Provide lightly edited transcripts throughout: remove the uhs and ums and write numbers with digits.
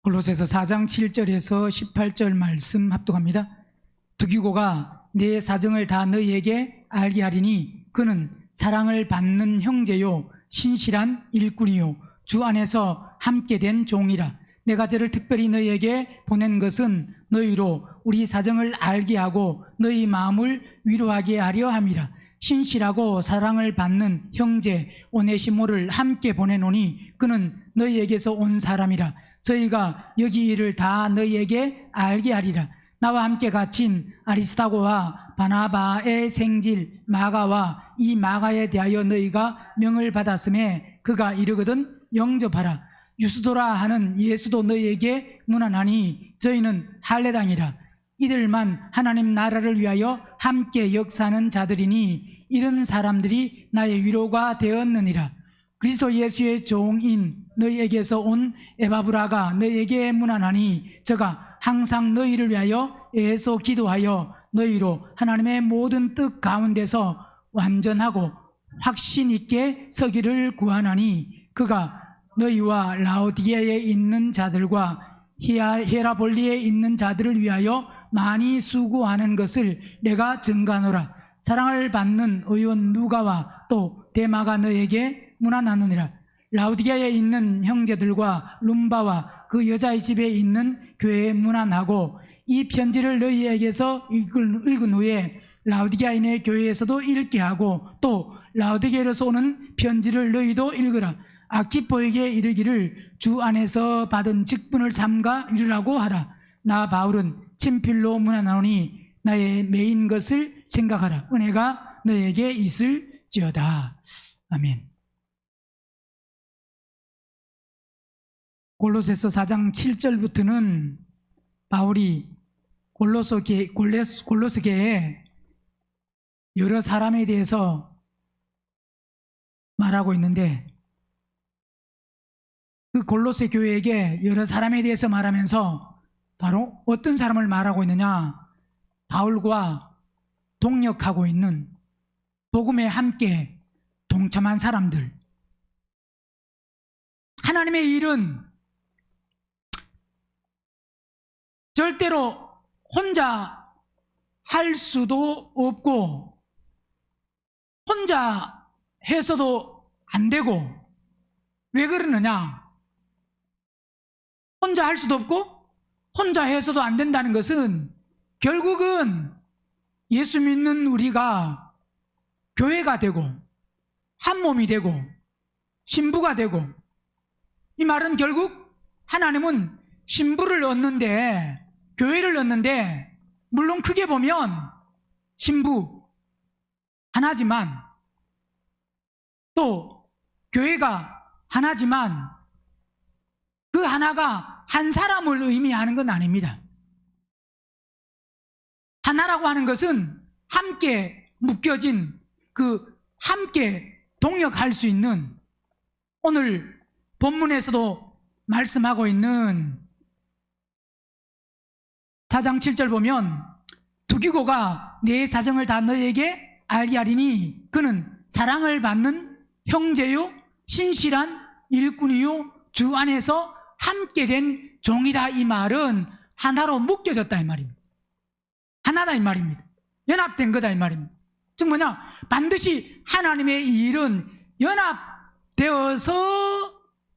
골로새서 4장 7절에서 18절 말씀 합독합니다. 두기고가 내 사정을 다 너희에게 알게 하리니 그는 사랑을 받는 형제요 신실한 일꾼이요 주 안에서 함께 된 종이라. 내가 저를 특별히 너희에게 보낸 것은 너희로 우리 사정을 알게 하고 너희 마음을 위로하게 하려 함이라. 신실하고 사랑을 받는 형제 오네시모를 함께 보내노니 그는 너희에게서 온 사람이라. 저희가 여기 일을 다 너희에게 알게 하리라. 나와 함께 갇힌 아리스타고와 바나바의 생질 마가와 이 마가에 대하여 너희가 명을 받았음에 그가 이르거든 영접하라. 유스도라 하는 예수도 너희에게 문안하니 저희는 할례당이라. 이들만 하나님 나라를 위하여 함께 역사하는 자들이니 이런 사람들이 나의 위로가 되었느니라. 그리스도 예수의 종인 너희에게서 온 에바브라가 너희에게 문안하니 저가 항상 너희를 위하여 애써 기도하여 너희로 하나님의 모든 뜻 가운데서 완전하고 확신 있게 서기를 구하나니 그가 너희와 라오디게에 있는 자들과 히에라볼리에 있는 자들을 위하여 많이 수고하는 것을 내가 증가하노라. 사랑을 받는 의원 누가와 또 데마가 너에게 문안하느니라. 라오디게에 있는 형제들과 룸바와 그 여자의 집에 있는 교회에 문안하고 이 편지를 너희에게서 읽은 후에 라오디게인의 교회에서도 읽게 하고 또 라오디게로서 오는 편지를 너희도 읽으라. 아키포에게 이르기를 주 안에서 받은 직분을 삼가 이루라고 하라. 나 바울은 친필로 문안하노니 나의 매인 것을 생각하라. 은혜가 너에게 있을지어다. 아멘. 골로새서 4장 7절부터는 바울이 골로새교회에 여러 사람에 대해서 말하고 있는데 그 골로새 교회에게 여러 사람에 대해서 말하면서 바로 어떤 사람을 말하고 있느냐? 바울과 동역하고 있는 복음에 함께 동참한 사람들. 하나님의 일은 절대로 혼자 할 수도 없고 혼자 해서도 안 되고 왜 그러느냐? 혼자 할 수도 없고 혼자 해서도 안 된다는 것은 결국은 예수 믿는 우리가 교회가 되고 한 몸이 되고 신부가 되고 이 말은 결국 하나님은 신부를 얻는데 교회를 얻는데 물론 크게 보면 신부 하나지만 또 교회가 하나지만 그 하나가 한 사람을 의미하는 건 아닙니다. 하나라고 하는 것은 함께 묶여진 그 함께 동역할 수 있는 오늘 본문에서도 말씀하고 있는 4장 7절 보면 두기고가 내 사정을 다 너희에게 알게 하리니 그는 사랑을 받는 형제요 신실한 일꾼이요 주 안에서 함께 된 종이다. 이 말은 하나로 묶여졌다 이 말입니다. 하나다 이 말입니다. 연합된 거다 이 말입니다. 즉 뭐냐? 반드시 하나님의 일은 연합되어서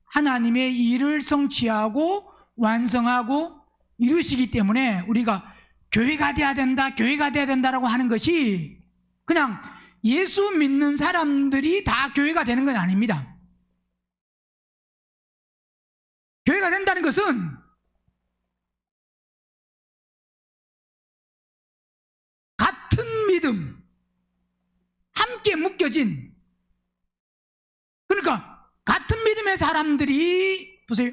하나님의 일을 성취하고 완성하고 이루시기 때문에 우리가 교회가 돼야 된다, 교회가 돼야 된다라고 하는 것이 그냥 예수 믿는 사람들이 다 교회가 되는 건 아닙니다. 교회가 된다는 것은 같은 믿음, 함께 묶여진, 그러니까 같은 믿음의 사람들이 보세요.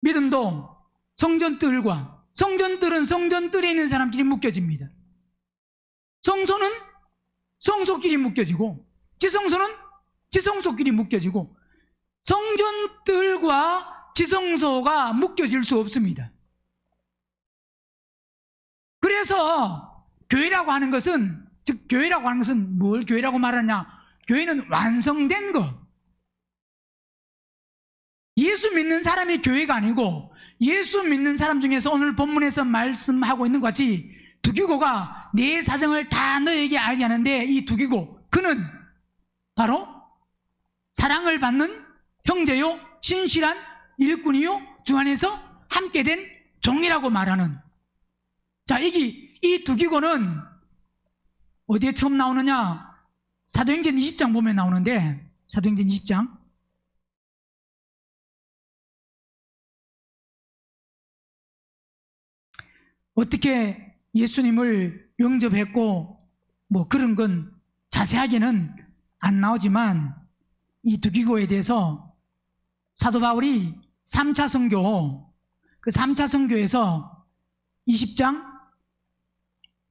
믿음도 성전들과 성전들은 성전들에 있는 사람끼리 묶여집니다. 성소는 성소끼리 묶여지고 지성소는 지성소끼리 묶여지고 성전들과 지성소가 묶여질 수 없습니다. 그래서 교회라고 하는 것은, 즉 교회라고 하는 것은 뭘 교회라고 말하냐? 교회는 완성된 것, 예수 예수 믿는 사람이 교회가 아니고 예수 믿는 사람 중에서 오늘 본문에서 말씀하고 있는 것 같이 두기고가 내 사정을 다 너에게 알게 하는데, 이 두기고 그는 바로 사랑을 받는 형제요 신실한 일꾼이요 주 안에서 함께 된 종이라고 말하는. 자, 이 두기고는 어디에 처음 나오느냐? 사도행전 20장 보면 나오는데, 사도행전 20장 어떻게 예수님을 영접했고 뭐 그런 건 자세하게는 안 나오지만, 이 두기고에 대해서 사도 바울이 3차 선교, 그 3차 선교에서 20장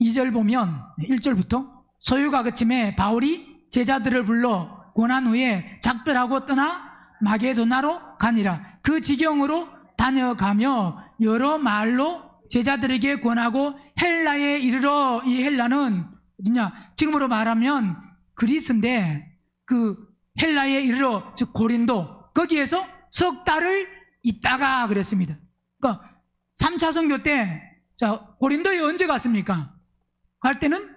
2절 보면 1절부터 소요가 그침에 바울이 제자들을 불러 권한 후에 작별하고 떠나 마게도나로 가니라. 그 지경으로 다녀가며 여러 말로 제자들에게 권하고 헬라에 이르러. 이 헬라는 어디냐? 지금으로 말하면 그리스인데, 그 헬라에 이르러, 즉 고린도, 거기에서 석 달을 있다가 그랬습니다. 그러니까 3차 선교 때, 자, 고린도에 언제 갔습니까? 갈 때는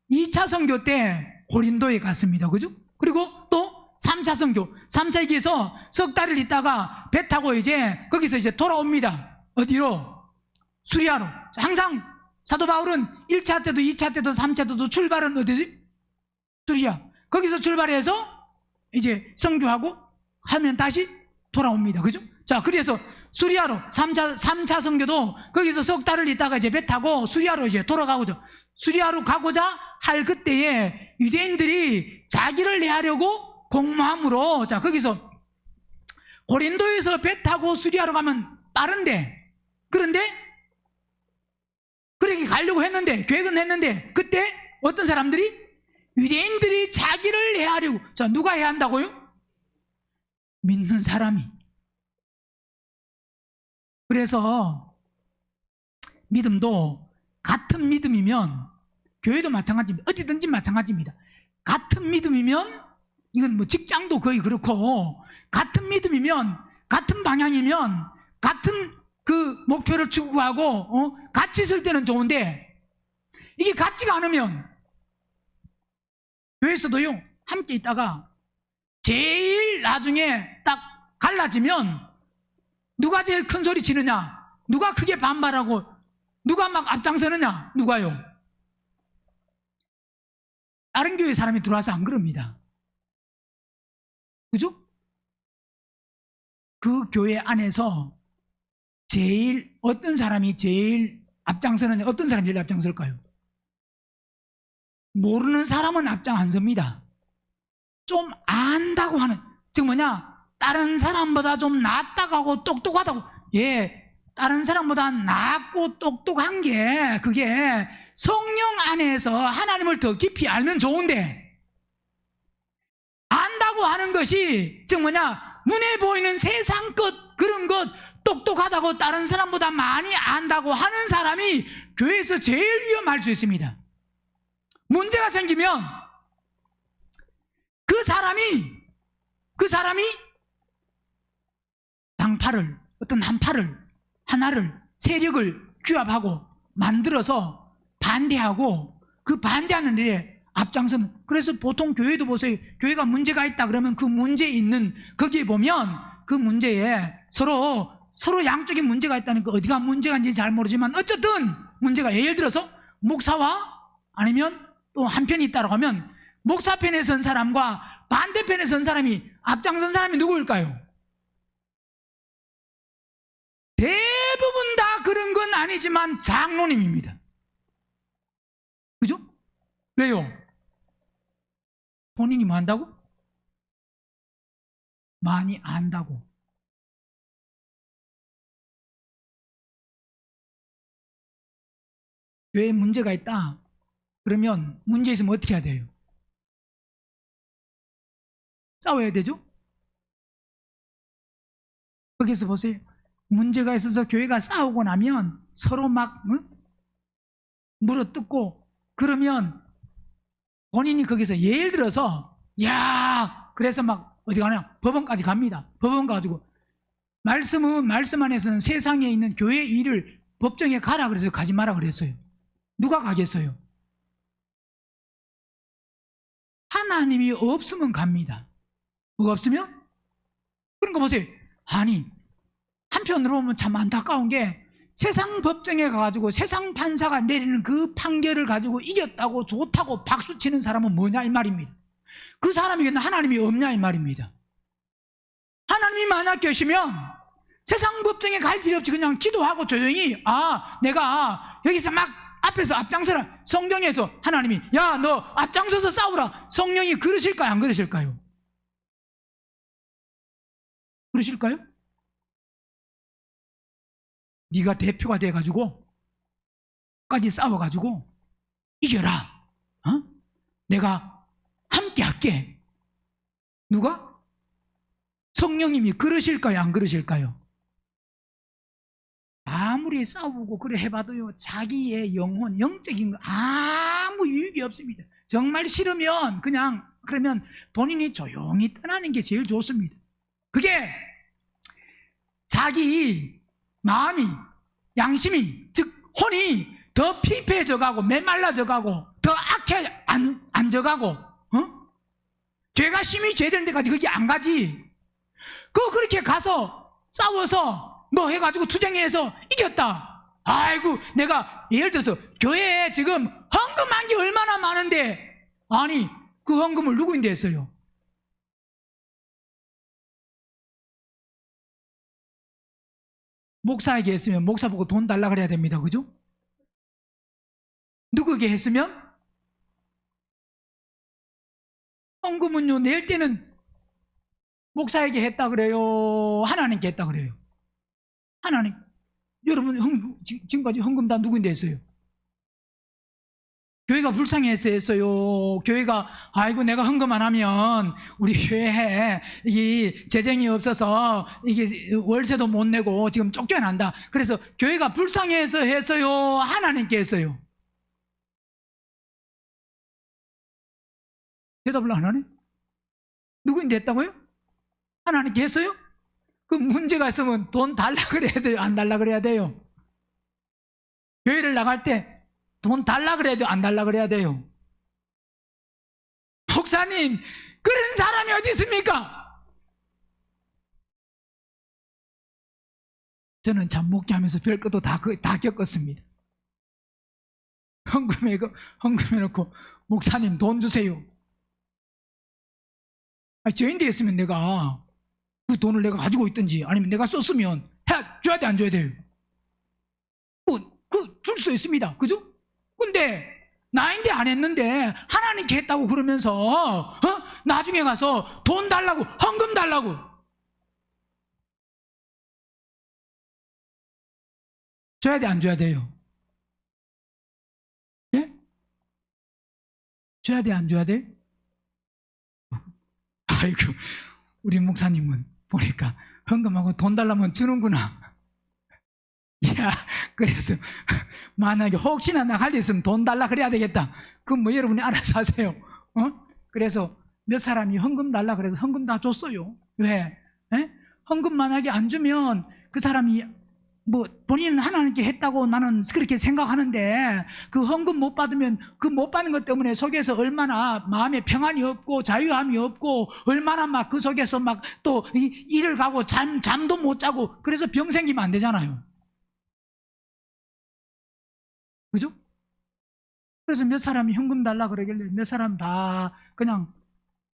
2차 선교 때 고린도에 갔습니다. 그죠? 그리고 또 3차 선교, 3차 기에서 석 달을 있다가 배 타고 이제 거기서 이제 돌아옵니다. 어디로? 수리아로. 항상 사도 바울은 1차 때도 2차 때도 3차 때도 출발은 어디지? 수리아. 거기서 출발해서 이제 선교하고 하면 다시 돌아옵니다. 그죠? 자, 그래서 수리아로 3차 선교도 거기서 석 달을 있다가 이제 배 타고 수리아로 이제 돌아가고죠. 수리아로 가고자 할 그때에 유대인들이 자기를 내하려고 공모함으로, 자, 거기서 고린도에서 배 타고 수리아로 가면 빠른데, 그런데 그렇게 가려고 했는데, 계획은 했는데, 그때 어떤 사람들이, 유대인들이 자기를 해하려고. 자, 누가 해한다고요? 믿는 사람이. 그래서 믿음도 같은 믿음이면, 교회도 마찬가지입니다. 어디든지 마찬가지입니다. 같은 믿음이면, 이건 뭐 직장도 거의 그렇고, 같은 믿음이면, 같은 방향이면, 같은 그 목표를 추구하고 같이 있을 때는 좋은데, 이게 같지가 않으면 교회에서도요 함께 있다가 제일 나중에 딱 갈라지면 누가 제일 큰 소리 치느냐, 누가 크게 반발하고 누가 막 앞장서느냐, 누가요? 다른 교회 사람이 들어와서 안 그럽니다. 그죠? 그 교회 안에서 제일 어떤 사람이 제일 앞장서느냐, 어떤 사람이 제일 앞장설까요? 모르는 사람은 앞장 안 섭니다. 좀 안다고 하는, 즉 뭐냐, 다른 사람보다 좀 낫다고 하고 똑똑하다고. 예, 다른 사람보다 낫고 똑똑한 게, 그게 성령 안에서 하나님을 더 깊이 알면 좋은데, 안다고 하는 것이 즉 뭐냐, 눈에 보이는 세상 것, 그런 것, 똑똑하다고 다른 사람보다 많이 안다고 하는 사람이 교회에서 제일 위험할 수 있습니다. 문제가 생기면 그 사람이 당파를, 어떤 하나를 세력을 규합하고 만들어서 반대하고, 그 반대하는 일에 앞장서는. 그래서 보통 교회도 보세요. 교회가 문제가 있다 그러면 그 문제 있는 거기에 보면 그 문제에 서로 양쪽에 문제가 있다니까, 어디가 문제가 있는지 잘 모르지만 어쨌든 문제가, 예를 들어서 목사와 아니면 또 한편이 있다고 하면 목사 편에 선 사람과 반대편에 선 사람이, 앞장선 사람이 누구일까요? 대부분 다 그런 건 아니지만 장로님입니다. 그죠? 왜요? 본인이 뭐 한다고? 많이 안다고. 교회에 문제가 있다 그러면, 문제 있으면 어떻게 해야 돼요? 싸워야 되죠? 거기서 보세요. 문제가 있어서 교회가 싸우고 나면 서로 막 물어뜯고, 그러면 본인이 거기서 예를 들어서, 야, 그래서 막 어디 가냐, 법원까지 갑니다. 법원 가지고 말씀은 말씀 안에서는 세상에 있는 교회 일을 법정에 가라 그래서 가지 마라 그랬어요. 누가 가겠어요? 하나님이 없으면 갑니다. 뭐가 없으면? 그런 거 보세요. 아니, 한편으로 보면 참 안타까운 게 세상 법정에 가가지고 세상 판사가 내리는 그 판결을 가지고 이겼다고 좋다고 박수치는 사람은 뭐냐 이 말입니다. 그 사람에게는 하나님이 없냐 이 말입니다. 하나님이 만약 계시면 세상 법정에 갈 필요 없이 그냥 기도하고 조용히 내가 여기서 막 앞에서 앞장서라. 성경에서 하나님이 야 너 앞장서서 싸우라. 성령이 그러실까요 안 그러실까요? 그러실까요? 네가 대표가 돼가지고 까지 싸워가지고 이겨라. 내가 함께 할게. 누가? 성령님이 그러실까요 안 그러실까요? 아무리 싸우고 그래 해봐도요 자기의 영혼 영적인 거 아무 유익이 없습니다. 정말 싫으면 그냥 그러면 본인이 조용히 떠나는 게 제일 좋습니다. 그게 자기 마음이 양심이 즉 혼이 더 피폐해져 가고 메말라져 가고 더 악해 안 져가고 죄가 심히 죄되는 데까지 그게 안 가지. 그렇게 가서 싸워서 뭐 해가지고 투쟁해서 이겼다. 아이고 내가 예를 들어서 교회에 지금 헌금한 게 얼마나 많은데 아니 그 헌금을 누구인데 했어요? 목사에게 했으면 목사 보고 돈 달라 그래야 됩니다. 그죠? 누구에게 했으면 헌금은요 낼 때는 목사에게 했다 그래요? 하나님께 했다 그래요? 하나님. 여러분 지금까지 헌금 다 누구인데 했어요? 교회가 불쌍해서 했어요? 교회가 아이고 내가 헌금 안 하면 우리 교회에 이 재정이 없어서 이게 월세도 못 내고 지금 쫓겨난다. 그래서 교회가 불쌍해서 했어요? 하나님께 했어요? 대답을 안 하네? 누구인데 했다고요? 하나님께 했어요? 그 문제가 있으면 돈 달라 그래야 돼요? 안 달라 그래야 돼요? 교회를 나갈 때 돈 달라 그래야 돼요? 안 달라 그래야 돼요? 목사님 그런 사람이 어디 있습니까? 저는 참 목회하면서 별것도 다 겪었습니다. 헌금해놓고 목사님 돈 주세요. 저인데 했으면 내가 그 돈을 내가 가지고 있든지 아니면 내가 썼으면 줘야 돼 안 줘야 돼요? 줄 수도 있습니다. 그죠? 근데 나인데 안 했는데 하나님께 했다고 그러면서 나중에 가서 돈 달라고 헌금 달라고 줘야 돼 안 줘야 돼요? 예? 줘야 돼 안 줘야 돼? 아이고 우리 목사님은 보니까 헌금하고 돈 달라면 주는구나. 야, 그래서 만약에 혹시나 나갈 일 있으면 돈 달라 그래야 되겠다. 그럼 뭐 여러분이 알아서 하세요. 그래서 몇 사람이 헌금 달라 그래서 헌금 다 줬어요. 왜? 헌금 만약에 안 주면 그 사람이 뭐 본인은 하나님께 했다고 나는 그렇게 생각하는데 그 헌금 못 받으면 그 못 받는 것 때문에 속에서 얼마나 마음에 평안이 없고 자유함이 없고 얼마나 막 그 속에서 막 또 일을 가고 잠도 못 자고 그래서 병 생기면 안 되잖아요. 그죠? 그래서 몇 사람이 현금 달라 그러길래 몇 사람 다 그냥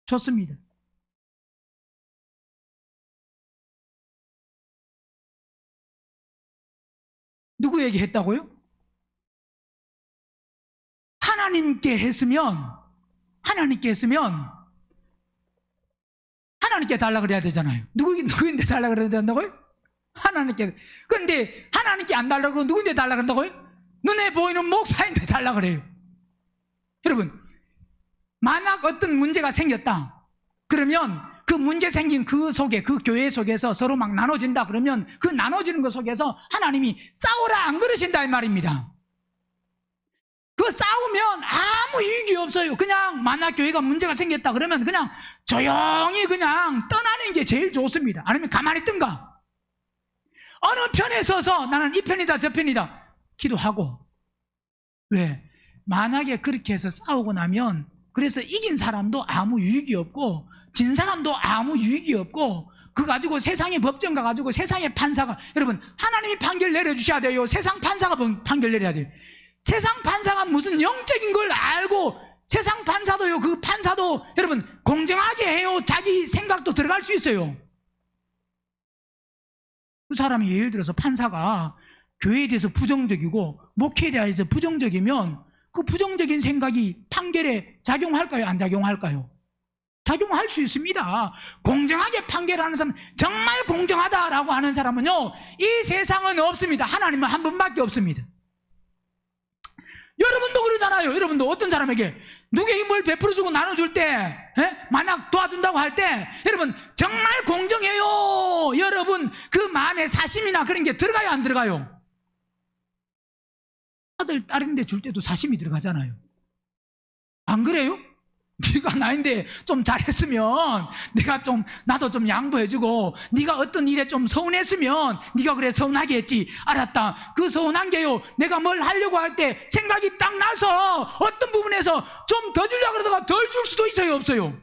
줬습니다. 누구에게 했다고요? 하나님께 했으면 하나님께 달라 그래야 되잖아요. 누구인데 달라 그래야 된다고요? 하나님께. 그런데 하나님께 안 달라 그러고 누구인데 달라 그런다고요? 눈에 보이는 목사인데 달라 그래요. 여러분 만약 어떤 문제가 생겼다 그러면 그 문제 생긴 그 속에 그 교회 속에서 서로 막 나눠진다 그러면 그 나눠지는 것 속에서 하나님이 싸우라 안 그러신다 이 말입니다. 그 싸우면 아무 이익이 없어요. 그냥 만약 교회가 문제가 생겼다 그러면 그냥 조용히 그냥 떠나는 게 제일 좋습니다. 아니면 가만히 있든가. 어느 편에 서서 나는 이 편이다 저 편이다 기도하고. 왜? 만약에 그렇게 해서 싸우고 나면 그래서 이긴 사람도 아무 유익이 없고 진 사람도 아무 유익이 없고 그거 가지고 세상의 법정 가가지고 세상의 판사가, 여러분 하나님이 판결 내려주셔야 돼요? 세상 판사가 판결 내려야 돼요? 세상 판사가 무슨 영적인 걸 알고, 세상 판사도요, 그 판사도 여러분 공정하게 해요. 자기 생각도 들어갈 수 있어요. 그 사람이 예를 들어서 판사가 교회에 대해서 부정적이고 목회에 대해서 부정적이면 그 부정적인 생각이 판결에 작용할까요? 안 작용할까요? 작용할 수 있습니다. 공정하게 판결하는 사람, 정말 공정하다라고 하는 사람은요, 이 세상은 없습니다. 하나님은 한 분밖에 없습니다. 여러분도 그러잖아요. 여러분도 어떤 사람에게 누구에게 뭘 베풀어주고 나눠줄 때, 만약 도와준다고 할 때, 여러분 정말 공정해요. 여러분 그 마음에 사심이나 그런 게 들어가요, 안 들어가요? 아들 딸인데 줄 때도 사심이 들어가잖아요. 안 그래요? 네가 나인데 좀 잘했으면 내가 좀, 나도 좀 양보해주고, 네가 어떤 일에 좀 서운했으면 네가 그래 서운하게 했지. 알았다. 그 서운한 게요, 내가 뭘 하려고 할 때 생각이 딱 나서 어떤 부분에서 좀 더 주려고 그러다가 덜 줄 수도 있어요, 없어요?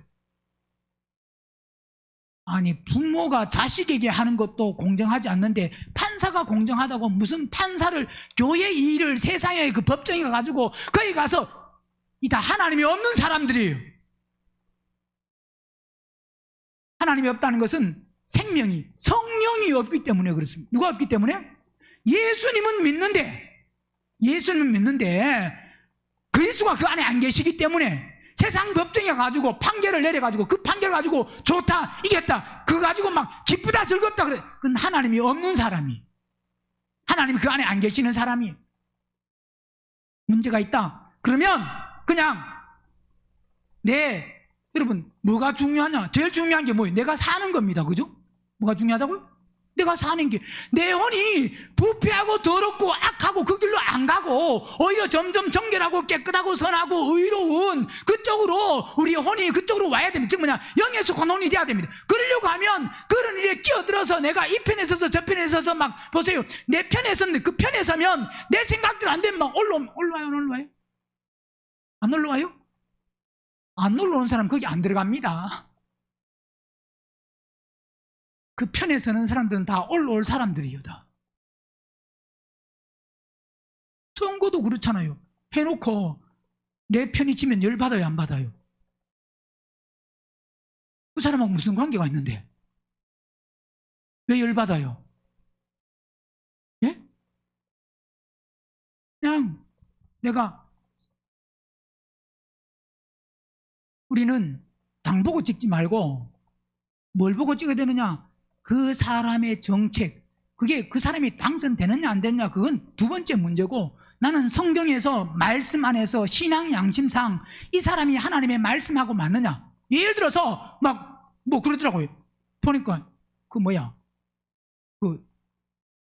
아니, 부모가 자식에게 하는 것도 공정하지 않는데 판사가 공정하다고 무슨 판사를, 교회 일을 세상에 그 법정에 가가지고 거기 가서, 이 다 하나님이 없는 사람들이에요. 하나님이 없다는 것은 생명이, 성령이 없기 때문에 그렇습니다. 누가 없기 때문에? 예수님은 믿는데 그리스도가 그 안에 안 계시기 때문에 세상 법정에 가지고 판결을 내려가지고 그 판결 가지고 좋다, 이겼다, 그거 가지고 막 기쁘다, 즐겁다 그래. 그건 하나님이 없는 사람이, 하나님이 그 안에 안 계시는 사람이. 문제가 있다 그러면 그냥 여러분 뭐가 중요하냐? 제일 중요한 게 뭐예요? 내가 사는 겁니다. 그죠? 뭐가 중요하다고요? 내가 사는 게, 내 혼이 부패하고 더럽고 악하고 그 길로 안 가고 오히려 점점 정결하고 깨끗하고 선하고 의로운 그쪽으로, 우리 혼이 그쪽으로 와야 됩니다. 즉 뭐냐, 영에 속한 혼이 돼야 됩니다. 그러려고 하면 그런 일에 끼어들어서 내가 이 편에 서서 저 편에 서서 막, 보세요, 내 편에 섰는데 그 편에 서면 내 생각들 안 되면 막 올라와요? 안 올라와요? 안 올라오는 사람 거기 안 들어갑니다. 그 편에 서는 사람들은 다 올라올 사람들이에요. 다. 선거도 그렇잖아요. 해놓고 내 편이 지면 열받아요, 안 받아요? 그 사람하고 무슨 관계가 있는데 왜 열받아요? 예? 그냥 우리는 당 보고 찍지 말고 뭘 보고 찍어야 되느냐? 그 사람의 정책, 그게 그 사람이 당선되느냐 안 되느냐, 그건 두 번째 문제고, 나는 성경에서 말씀 안에서 신앙 양심상 이 사람이 하나님의 말씀하고 맞느냐. 예를 들어서 막 뭐 그러더라고요. 보니까 그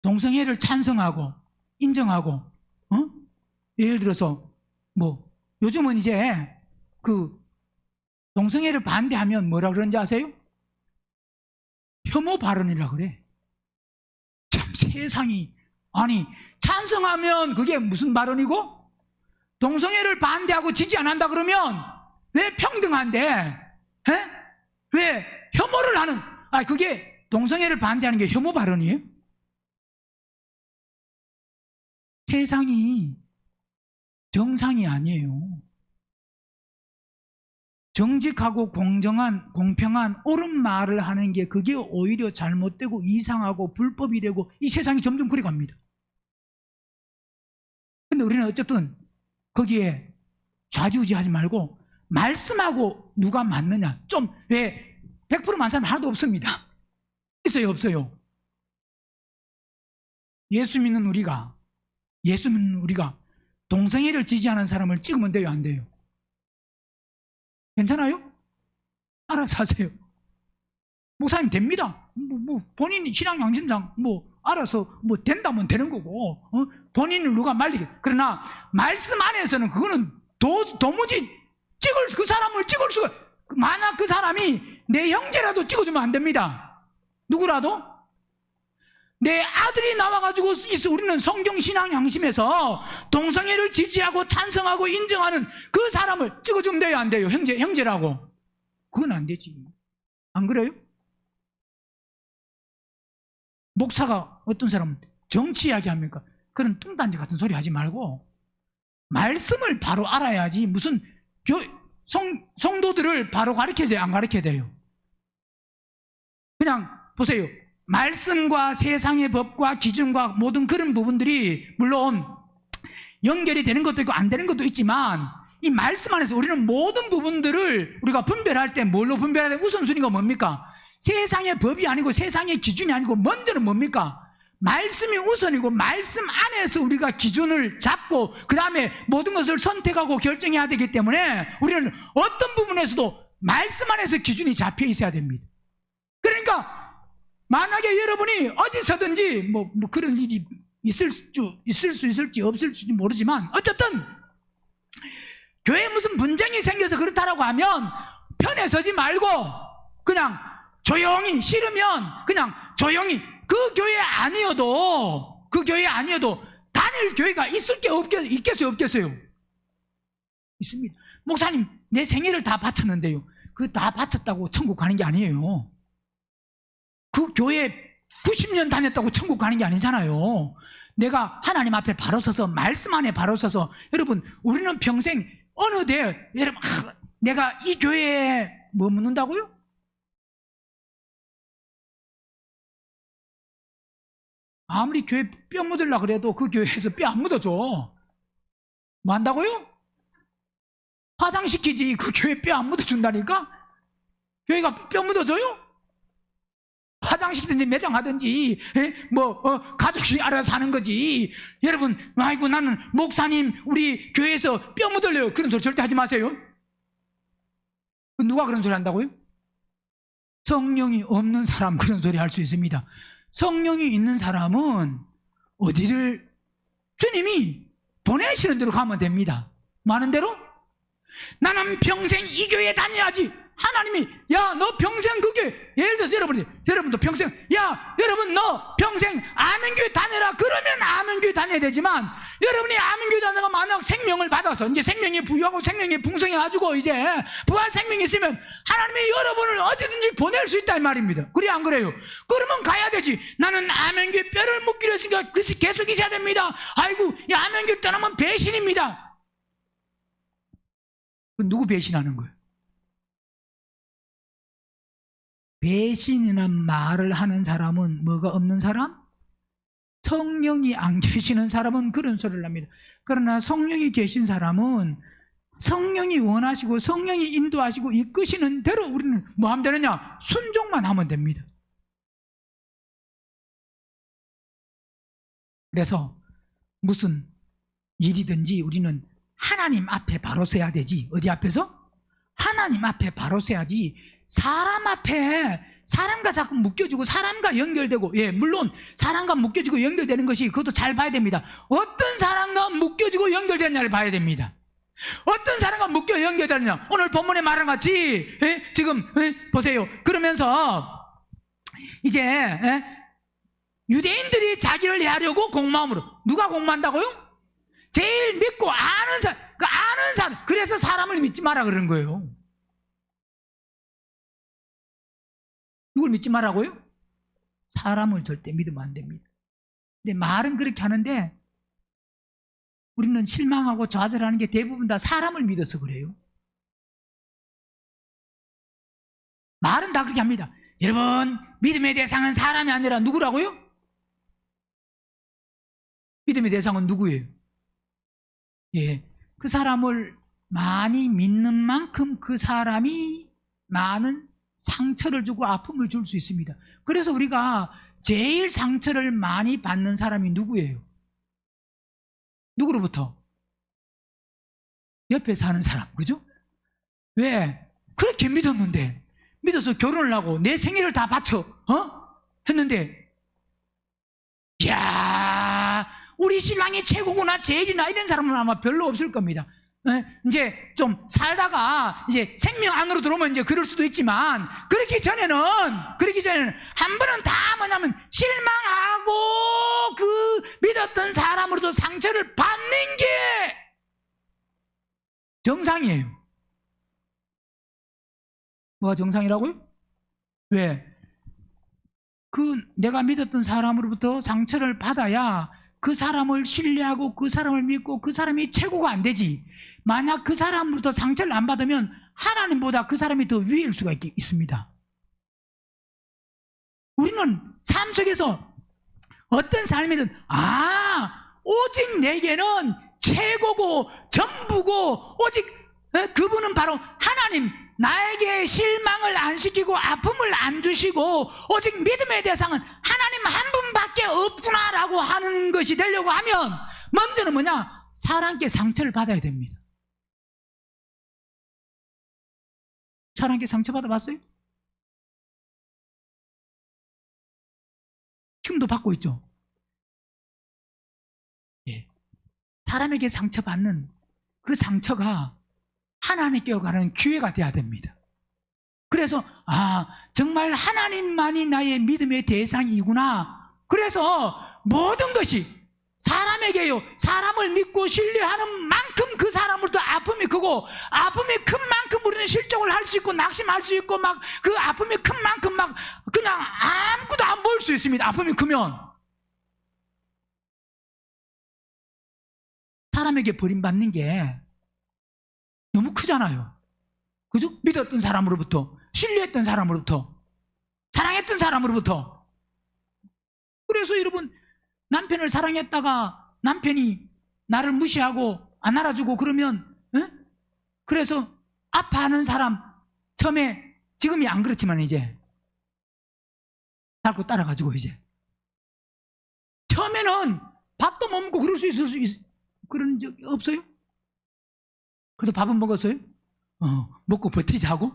동성애를 찬성하고 인정하고, 예를 들어서 뭐 요즘은 이제 그 동성애를 반대하면 뭐라 그러는지 아세요? 혐오 발언이라 그래. 참 세상이, 아니 찬성하면 그게 무슨 발언이고, 동성애를 반대하고 지지 안 한다 그러면 왜 평등한데? 왜 혐오를 하는, 그게 동성애를 반대하는 게 혐오 발언이에요? 세상이 정상이 아니에요. 정직하고 공정한, 공평한, 옳은 말을 하는 게, 그게 오히려 잘못되고 이상하고 불법이 되고, 이 세상이 점점 그래 갑니다. 근데 우리는 어쨌든 거기에 좌지우지하지 말고 말씀하고 누가 맞느냐, 좀, 왜 100% 맞는 사람 하나도 없습니다. 있어요, 없어요? 예수 믿는 우리가 동성애를 지지하는 사람을 찍으면 돼요, 안 돼요? 괜찮아요? 알아서 하세요. 목사님 됩니다. 본인 신앙 양심상 알아서 된다면 되는 거고, 본인을 누가 말리게. 그러나 말씀 안에서는 그거는 도무지 그 사람을 찍을 수가, 만약 그 사람이 내 형제라도 찍어주면 안 됩니다. 누구라도? 내 아들이 나와가지고 우리는 성경신앙 양심에서 동성애를 지지하고 찬성하고 인정하는 그 사람을 찍어주면 돼요, 안 돼요? 형제라고. 그건 안 되지. 안 그래요? 목사가 어떤 사람은 정치 이야기합니까? 그런 뚱딴지 같은 소리 하지 말고 말씀을 바로 알아야지. 무슨 성도들을 바로 가르쳐야 돼요, 안 가르쳐야 돼요? 그냥 보세요. 말씀과 세상의 법과 기준과 모든 그런 부분들이 물론 연결이 되는 것도 있고 안 되는 것도 있지만 이 말씀 안에서 우리는 모든 부분들을 우리가 분별할 때 뭘로 분별해야 돼? 우선순위가 뭡니까? 세상의 법이 아니고 세상의 기준이 아니고 먼저는 뭡니까? 말씀이 우선이고 말씀 안에서 우리가 기준을 잡고 그 다음에 모든 것을 선택하고 결정해야 되기 때문에 우리는 어떤 부분에서도 말씀 안에서 기준이 잡혀 있어야 됩니다. 그러니까 만약에 여러분이 어디서든지 뭐 그런 일이 있을 수 있을지 없을지 모르지만 어쨌든 교회에 무슨 분쟁이 생겨서 그렇다라고 하면 편에 서지 말고 그냥 조용히, 싫으면 그냥 조용히, 그 교회 아니어도 다닐 교회가 있겠어요, 없겠어요? 있습니다. 목사님, 내 생애를 다 바쳤는데요. 그 다 바쳤다고 천국 가는 게 아니에요. 그 교회 90년 다녔다고 천국 가는 게 아니잖아요. 내가 하나님 앞에 바로 서서 말씀 안에 바로 서서 여러분, 우리는 평생 어느 데 여러분 내가 이 교회에 머무는다고요? 아무리 교회 뼈 묻으려고 그래도 그 교회에서 뼈 안 묻어줘. 뭐 한다고요? 화장시키지. 그 교회 뼈 안 묻어준다니까? 교회가 뼈 묻어줘요? 화장시키든지 매장하든지 가족이 알아서 하는 거지. 여러분, 아이고 나는 목사님 우리 교회에서 뼈 묻을래요, 그런 소리 절대 하지 마세요. 누가 그런 소리 한다고요? 성령이 없는 사람 그런 소리 할 수 있습니다. 성령이 있는 사람은 어디를 주님이 보내시는 대로 가면 됩니다. 뭐 하는 대로? 나는 평생 이 교회 다녀야지. 하나님이 야 너 평생 그 교회, 예를 들어서 여러분도 평생 여러분 너 평생 아멘교회 다녀라 그러면 아멘교회 다녀야 되지만 여러분이 아멘교회 다녀가 만약 생명을 받아서 이제 생명이 부유하고 생명이 풍성해가지고 이제 부활 생명이 있으면 하나님이 여러분을 어디든지 보낼 수 있다 이 말입니다. 그래 안 그래요? 그러면 가야 되지. 나는 아멘교회 뼈를 묻기로 했으니까 계속 있어야 됩니다. 아이고 이 아멘교회 떠나면 배신입니다. 누구 배신하는 거예요? 배신이란 말을 하는 사람은 뭐가 없는 사람? 성령이 안 계시는 사람은 그런 소리를 합니다. 그러나 성령이 계신 사람은 성령이 원하시고 성령이 인도하시고 이끄시는 대로 우리는 뭐 하면 되느냐? 순종만 하면 됩니다. 그래서 무슨 일이든지 우리는 하나님 앞에 바로 서야 되지. 어디 앞에서? 하나님 앞에 바로 서야지. 사람 앞에 사람과 자꾸 묶여지고 사람과 연결되고, 물론 사람과 묶여지고 연결되는 것이 그것도 잘 봐야 됩니다. 어떤 사람과 묶여지고 연결되느냐를 봐야 됩니다. 어떤 사람과 묶여 연결되느냐, 오늘 본문에 말한 것 같이 지금 보세요. 그러면서 이제 유대인들이 자기를 해하려고 공모함으로, 누가 공모한다고요? 제일 믿고 아는 사람, 그 아는 사람, 그래서 사람을 믿지 마라 그러는 거예요. 누굴 믿지 말라고요? 사람을 절대 믿으면 안 됩니다. 근데 말은 그렇게 하는데 우리는 실망하고 좌절하는 게 대부분 다 사람을 믿어서 그래요. 말은 다 그렇게 합니다. 여러분, 믿음의 대상은 사람이 아니라 누구라고요? 믿음의 대상은 누구예요? 그 사람을 많이 믿는 만큼 그 사람이 많은 상처를 주고 아픔을 줄 수 있습니다. 그래서 우리가 제일 상처를 많이 받는 사람이 누구예요? 누구로부터? 옆에 사는 사람, 그죠? 왜? 그렇게 믿었는데, 믿어서 결혼을 하고 내 생애를 다 바쳐 했는데, 이야 우리 신랑이 최고구나, 제일이나, 이런 사람은 아마 별로 없을 겁니다. 이제 좀 살다가 이제 생명 안으로 들어오면 이제 그럴 수도 있지만, 그러기 전에는 한 번은 다 뭐냐면 실망하고 그 믿었던 사람으로도 상처를 받는 게 정상이에요. 뭐가 정상이라고요? 왜? 내가 믿었던 사람으로부터 상처를 받아야 그 사람을 신뢰하고 그 사람을 믿고 그 사람이 최고가 안 되지. 만약 그 사람으로부터 상처를 안 받으면 하나님보다 그 사람이 더 위일 수가 있습니다. 우리는 삶 속에서 어떤 삶이든 오직 내게는 최고고 전부고 오직 그분은 바로 하나님, 나에게 실망을 안 시키고 아픔을 안 주시고 오직 믿음의 대상은 하나님 한 분밖에 없구나라고 하는 것이 되려고 하면 먼저는 뭐냐? 사람께 상처를 받아야 됩니다. 사람께 상처 받아봤어요? 지금도 받고 있죠. 예. 사람에게 상처받는 그 상처가 하나님께 가는 기회가 돼야 됩니다. 그래서 정말 하나님만이 나의 믿음의 대상이구나. 그래서 모든 것이 사람에게요, 사람을 믿고 신뢰하는 만큼 그 사람으로부터 아픔이 크고, 아픔이 큰 만큼 우리는 실족을 할 수 있고 낙심할 수 있고 막 그 아픔이 큰 만큼 막 그냥 아무것도 안 보일 수 있습니다. 아픔이 크면 사람에게 버림받는 게 너무 크잖아요. 그죠? 믿었던 사람으로부터, 신뢰했던 사람으로부터, 사랑했던 사람으로부터. 그래서 여러분, 남편을 사랑했다가 남편이 나를 무시하고 안 알아주고 그러면 그래서 아파하는 사람, 처음에, 지금이 안 그렇지만 이제 닳고 따라가지고 이제 처음에는 밥도 못 먹고 그럴 수 있을 그런 적 없어요? 그래도 밥은 먹었어요? 먹고 버티자고?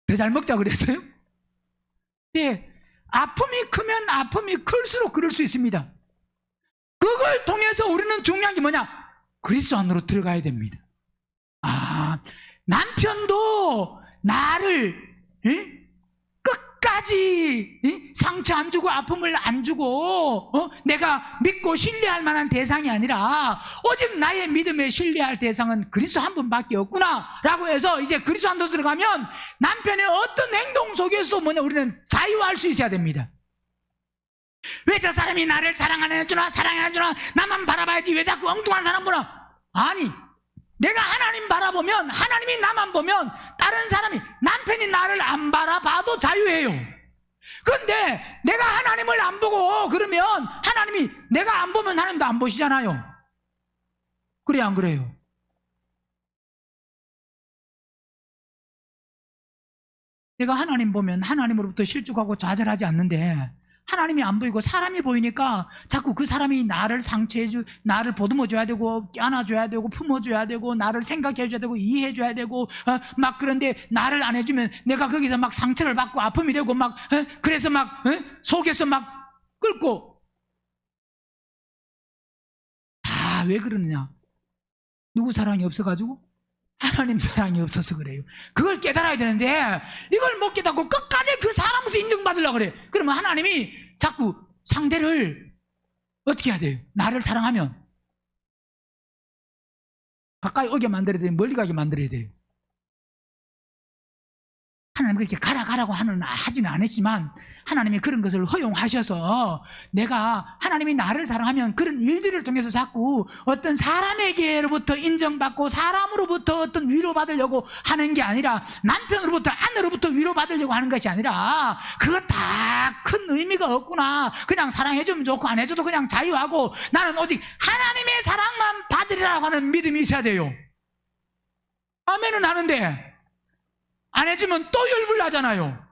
더 잘 먹자 그랬어요? 예, 아픔이 크면 아픔이 클수록 그럴 수 있습니다. 그걸 통해서 우리는 중요한 게 뭐냐? 그리스도 안으로 들어가야 됩니다. 남편도 나를 끝까지 상처 안 주고 아픔을 안 주고 내가 믿고 신뢰할 만한 대상이 아니라 오직 나의 믿음에 신뢰할 대상은 그리스도 한 분밖에 없구나 라고 해서 이제 그리스도 안으로 들어가면 남편의 어떤 행동 속에서도 뭐냐, 우리는 자유할 수 있어야 됩니다. 왜 저 사람이 나를 사랑 안 해주나, 사랑 안 해주나, 나만 바라봐야지 왜 자꾸 엉뚱한 사람 보나. 아니, 내가 하나님 바라보면, 하나님이 나만 보면 다른 사람이, 남편이 나를 안 바라봐도 자유해요. 그런데 내가 하나님을 안 보고 그러면 하나님이, 내가 안 보면 하나님도 안 보시잖아요. 그래요, 안 그래요? 내가 하나님 보면 하나님으로부터 실족하고 좌절하지 않는데 하나님이 안 보이고 사람이 보이니까 자꾸 그 사람이 나를 나를 보듬어줘야 되고 안아줘야 되고 품어줘야 되고 나를 생각해줘야 되고 이해해줘야 되고 막, 그런데 나를 안 해주면 내가 거기서 막 상처를 받고 아픔이 되고 막 그래서 막 속에서 막 끓고. 왜 그러느냐? 누구 사랑이 없어가지고? 하나님 사랑이 없어서 그래요. 그걸 깨달아야 되는데 이걸 못 깨닫고 끝까지 그 사람부터 인정받으려고 그래. 그러면 하나님이 자꾸 상대를 어떻게 해야 돼요? 나를 사랑하면 가까이 오게 만들어야 돼요? 멀리 가게 만들어야 돼요? 하나님 그렇게 가라고 하지는 않았지만 하나님이 그런 것을 허용하셔서 내가, 하나님이 나를 사랑하면 그런 일들을 통해서 자꾸 어떤 사람에게로부터 인정받고 사람으로부터 어떤 위로받으려고 하는 게 아니라, 남편으로부터 아내로부터 위로받으려고 하는 것이 아니라, 그거 다 큰 의미가 없구나. 그냥 사랑해주면 좋고 안 해줘도 그냥 자유하고 나는 오직 하나님의 사랑만 받으리라고 하는 믿음이 있어야 돼요. 아멘은 하는데 안 해주면 또 열불나잖아요.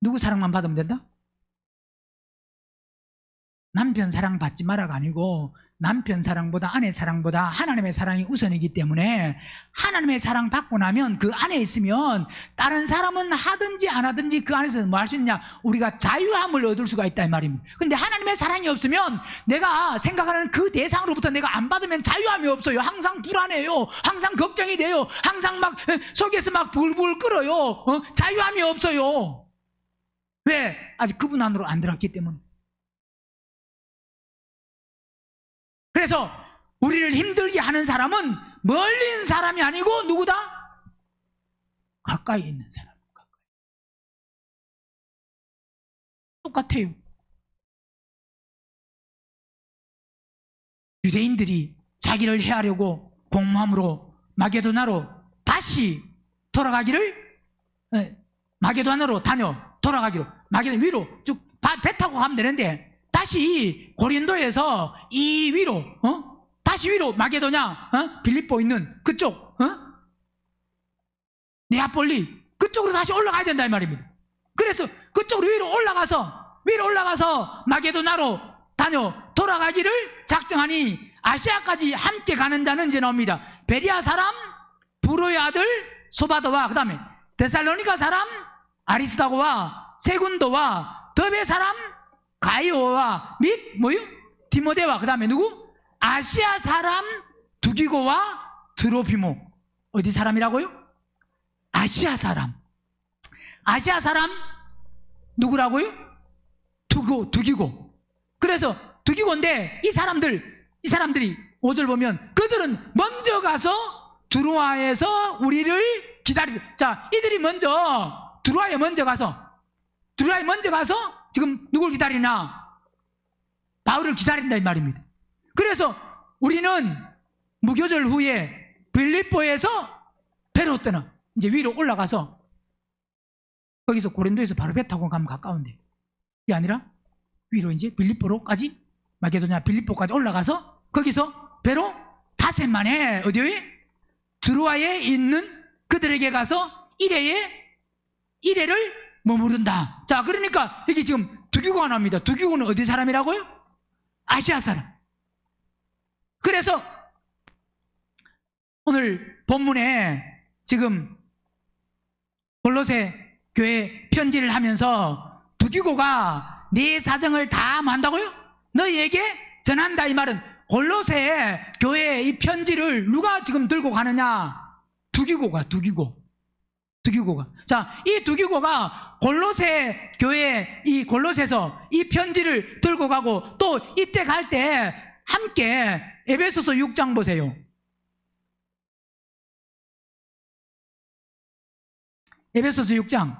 누구 사랑만 받으면 된다? 남편 사랑 받지 마라가 아니고 남편 사랑보다 아내 사랑보다 하나님의 사랑이 우선이기 때문에 하나님의 사랑 받고 나면 그 안에 있으면 다른 사람은 하든지 안 하든지 그 안에서 뭐 할 수 있냐? 우리가 자유함을 얻을 수가 있다 이 말입니다. 근데 하나님의 사랑이 없으면 내가 생각하는 그 대상으로부터 내가 안 받으면 자유함이 없어요. 항상 불안해요. 항상 걱정이 돼요. 항상 막 속에서 막 불불 끓어요. 자유함이 없어요. 왜? 아직 그분 안으로 안 들어갔기 때문에. 그래서 우리를 힘들게 하는 사람은 멀리 있는 사람이 아니고 누구다? 가까이 있는 사람. 똑같아요. 유대인들이 자기를 해하려고 공모함으로 마게도나로 다시 돌아가기를, 마게도나로 돌아가기로, 마게도나 위로 쭉 배 타고 가면 되는데 다시 고린도에서 이 위로, 다시 위로 마게도냐, 빌립보 있는 그쪽, 네아폴리 그쪽으로 다시 올라가야 된다 이 말입니다. 그래서 그쪽으로 위로 올라가서 마게도나로 돌아가기를 작정하니 아시아까지 함께 가는 자는 이제 나옵니다. 베리아 사람 부로의 아들 소바도와, 그 다음에 데살로니가 사람 아리스다고와, 세군도와, 더베 사람 가이오와 및 디모데와, 그 다음에 누구? 아시아 사람 두기고와 드로피모. 어디 사람이라고요? 아시아 사람 누구라고요? 두기고. 그래서 두기고인데 이 사람들이 5절 보면 그들은 먼저 가서 드로아에서 우리를 자, 이들이 먼저 드로아에 먼저 가서 지금 누굴 기다리나? 바울을 기다린다 이 말입니다. 그래서 우리는 무교절 후에 빌립보에서 배로 떠나 이제 위로 올라가서 거기서 고린도에서 바로 배 타고 가면 가까운데, 이게 아니라 위로 이제 빌립보로까지, 마게도냐 빌립보까지 올라가서 거기서 배로 닷새 만에 어디에? 드로아에 있는 그들에게 가서 이래를 머무른다. 자, 그러니까 여기 지금 두기고가 나옵니다. 두기고는 어디 사람이라고요? 아시아 사람. 그래서 오늘 본문에 지금 골로새 교회 편지를 하면서 두기고가 네 사정을 다 한다고요? 너희에게 전한다 이 말은 골로새 교회 이 편지를 누가 지금 들고 가느냐? 두기고가. 자, 이 두기고가 골로새 교회 이 골로새서 이 편지를 들고 가고 또 이때 갈 때 함께 에베소서 6장 보세요. 에베소서 6장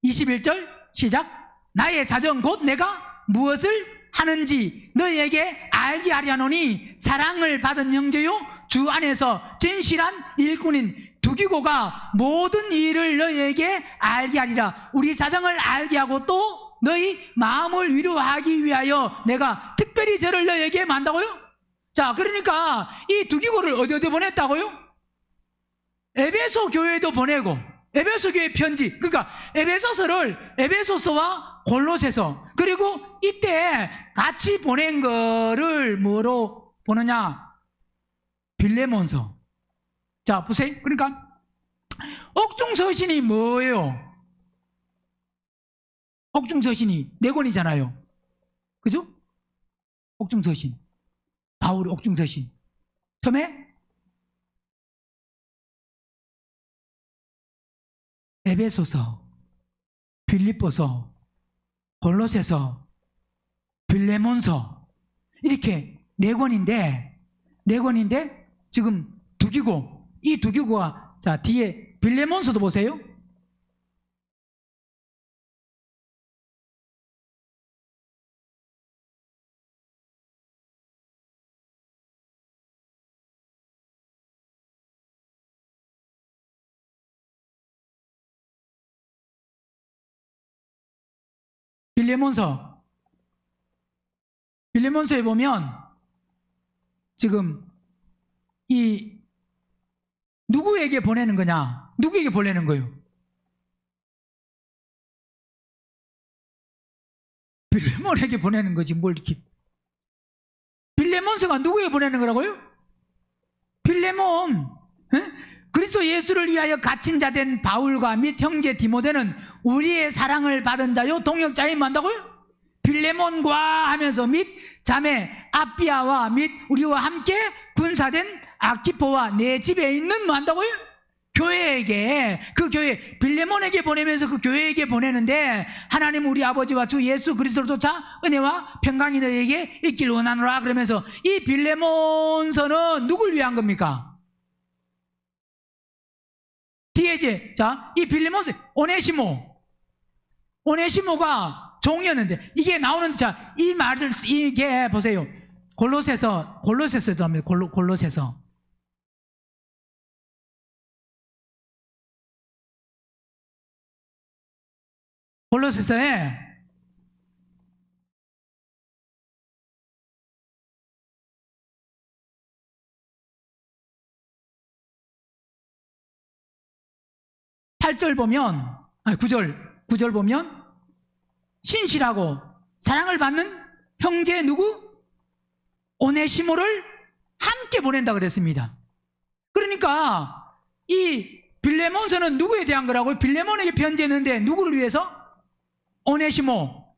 21절 시작. 나의 사정 곧 내가 무엇을 하는지 너희에게 알게 하려 하노니 사랑을 받은 형제요 주 안에서 진실한 일꾼인 두기고가 모든 일을 너희에게 알게 하리라. 우리 사정을 알게 하고 또 너희 마음을 위로하기 위하여 내가 특별히 저를 너희에게 만다고요? 자, 그러니까 이 두기고를 어디 보냈다고요? 에베소 교회도 보내고 에베소 교회 편지, 그러니까 에베소서와 골로새서, 그리고 이때 같이 보낸 거를 뭐로 보느냐? 빌레몬서. 자, 보세요. 그러니까 옥중서신이 뭐예요? 옥중서신이 4권이잖아요. 그죠? 옥중서신. 바울 옥중서신. 처음에 에베소서, 빌립보서, 골로새서, 빌레몬서, 이렇게 4권인데 지금 이 두기고가, 자, 뒤에 빌레몬서도 보세요. 빌레몬서에 보면 지금 이 누구에게 보내는 거냐? 누구에게 보내는 거예요? 빌레몬에게 보내는 거지. 뭘 이렇게 빌레몬서가 누구에게 보내는 거라고요? 빌레몬. 그리스도 예수를 위하여 갇힌 자 된 바울과 및 형제 디모데는 우리의 사랑을 받은 자요 동역자임 한다고요? 빌레몬과 하면서 및 자매 아비아와 및 우리와 함께 군사된 아키포와 내 집에 있는 뭐 한다고요? 교회에게, 그 교회 빌레몬에게 보내면서 그 교회에게 보내는데, 하나님 우리 아버지와 주 예수 그리스도를 쫓아 은혜와 평강이 너에게 있길 원하노라 그러면서, 이 빌레몬서는 누굴 위한 겁니까? 뒤에 이제 이 빌레몬서 오네시모가 종이었는데, 이게 나오는데, 이 말을, 이게 보세요. 골로새서도 합니다. 골로새서. 골로새서에 구절 보면 신실하고 사랑을 받는 형제 누구? 오네시모를 함께 보낸다 그랬습니다. 그러니까 이 빌레몬서는 누구에 대한 거라고요? 빌레몬에게 편지했는데 누구를 위해서? 오네시모.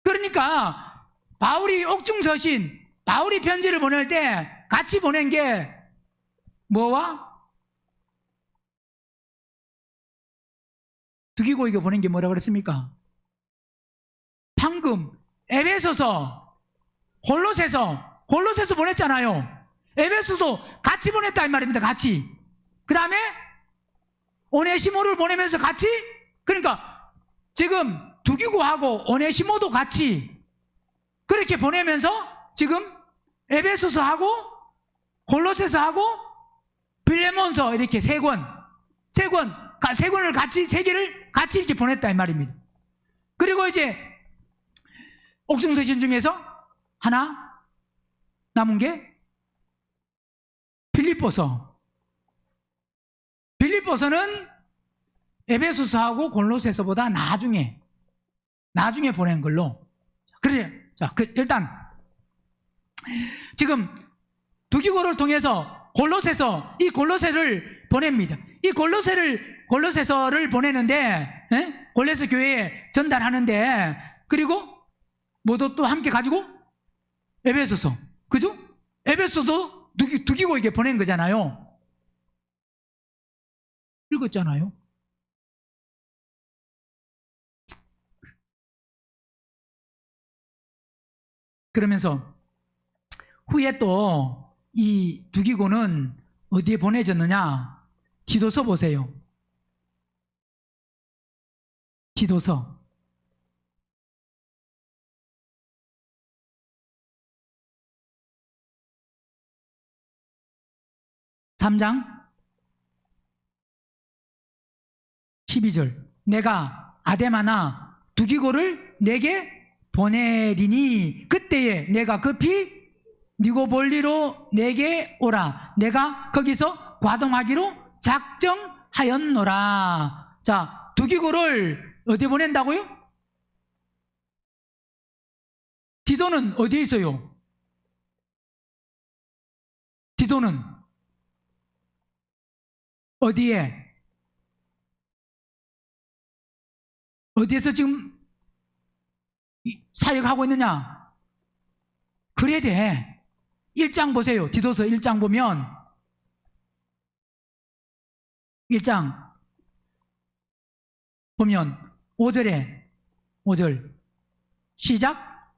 그러니까 바울이 옥중서신, 바울이 편지를 보낼 때 같이 보낸 게 뭐와? 두기고에게 보낸 게 뭐라 그랬습니까? 방금 에베소서, 골로새서 보냈잖아요. 에베소도 같이 보냈다 이 말입니다. 같이. 그 다음에 오네시모를 보내면서 같이, 그러니까 지금 두기고하고 오네시모도 같이 그렇게 보내면서 지금 에베소서하고 골로새서하고 빌레몬서 이렇게 세 권을 같이, 세 개를 같이 이렇게 보냈다 이 말입니다. 그리고 이제 옥중서신 중에서 하나 남은 게 빌립보서는 에베소서하고 골로새서보다 나중에 보낸 걸로. 그래. 일단 지금 두기고를 통해서 이 골로새를 보냅니다. 이 골로새서를 보내는데, 골로새 교회에 전달하는데, 그리고 뭐도 또 함께 가지고 에베소서, 그죠? 에베소도 두기고에게 보낸 거잖아요. 읽었잖아요. 그러면서 후에 또 이 두기고는 어디에 보내졌느냐? 지도서 보세요. 지도서. (3장) 12절. 내가 아데마나 두기고를 내게 보내리니 그때에 내가 급히 니고볼리로 내게 오라. 내가 거기서 과동하기로 작정하였노라. 자, 두기고를 어디 보낸다고요? 디도는 어디에 있어요? 디도는 어디에서 지금 사역하고 있느냐? 그레데 1장 보세요. 디도서 1장 보면 1장 보면 5절 시작.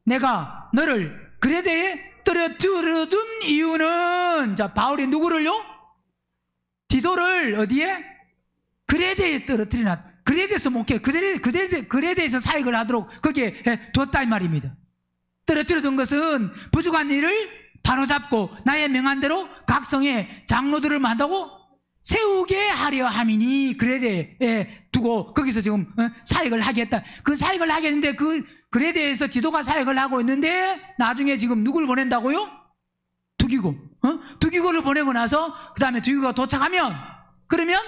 내가 너를 그레데에 떨어뜨려둔 이유는, 자, 바울이 누구를요? 디도를 어디에? 그레데에 떨어뜨리나. 그레데에서 목회, 그레데에서 사역을 하도록 거기에 뒀다 이 말입니다. 떨어뜨려둔 것은 부족한 일을 바로잡고 나의 명한대로 각 성의 장로들을 만다고 세우게 하려 함이니 그레데에 두고 거기서 지금 사역을 하겠다. 그 사역을 하겠는데 그 그레데에서 디도가 사역을 하고 있는데 나중에 지금 누굴 보낸다고요? 두기고를 보내고 나서 그 다음에 두기고가 도착하면, 그러면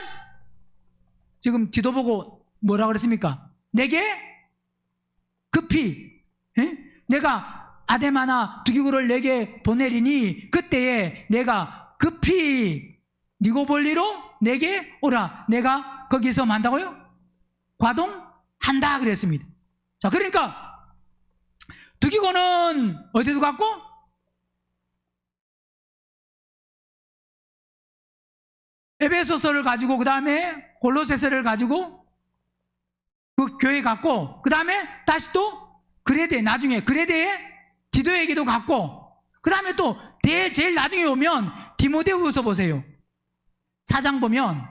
지금 디도 보고 뭐라 그랬습니까? 내게 급히 내가 아데마나 두기고를 내게 보내리니 그때에 내가 급히 니고볼리로 내게 오라. 내가 거기서 뭐 한다고요? 과동한다 그랬습니다. 자, 그러니까 두기고는 어디도 갔고 에베소서를 가지고 그 다음에 골로새서를 가지고 그 교회 갔고 그 다음에 다시 또 그레데, 나중에 그레데에 디도에게도 갔고 그 다음에 또 제일 나중에 오면 디모데후서 보세요. 4장 보면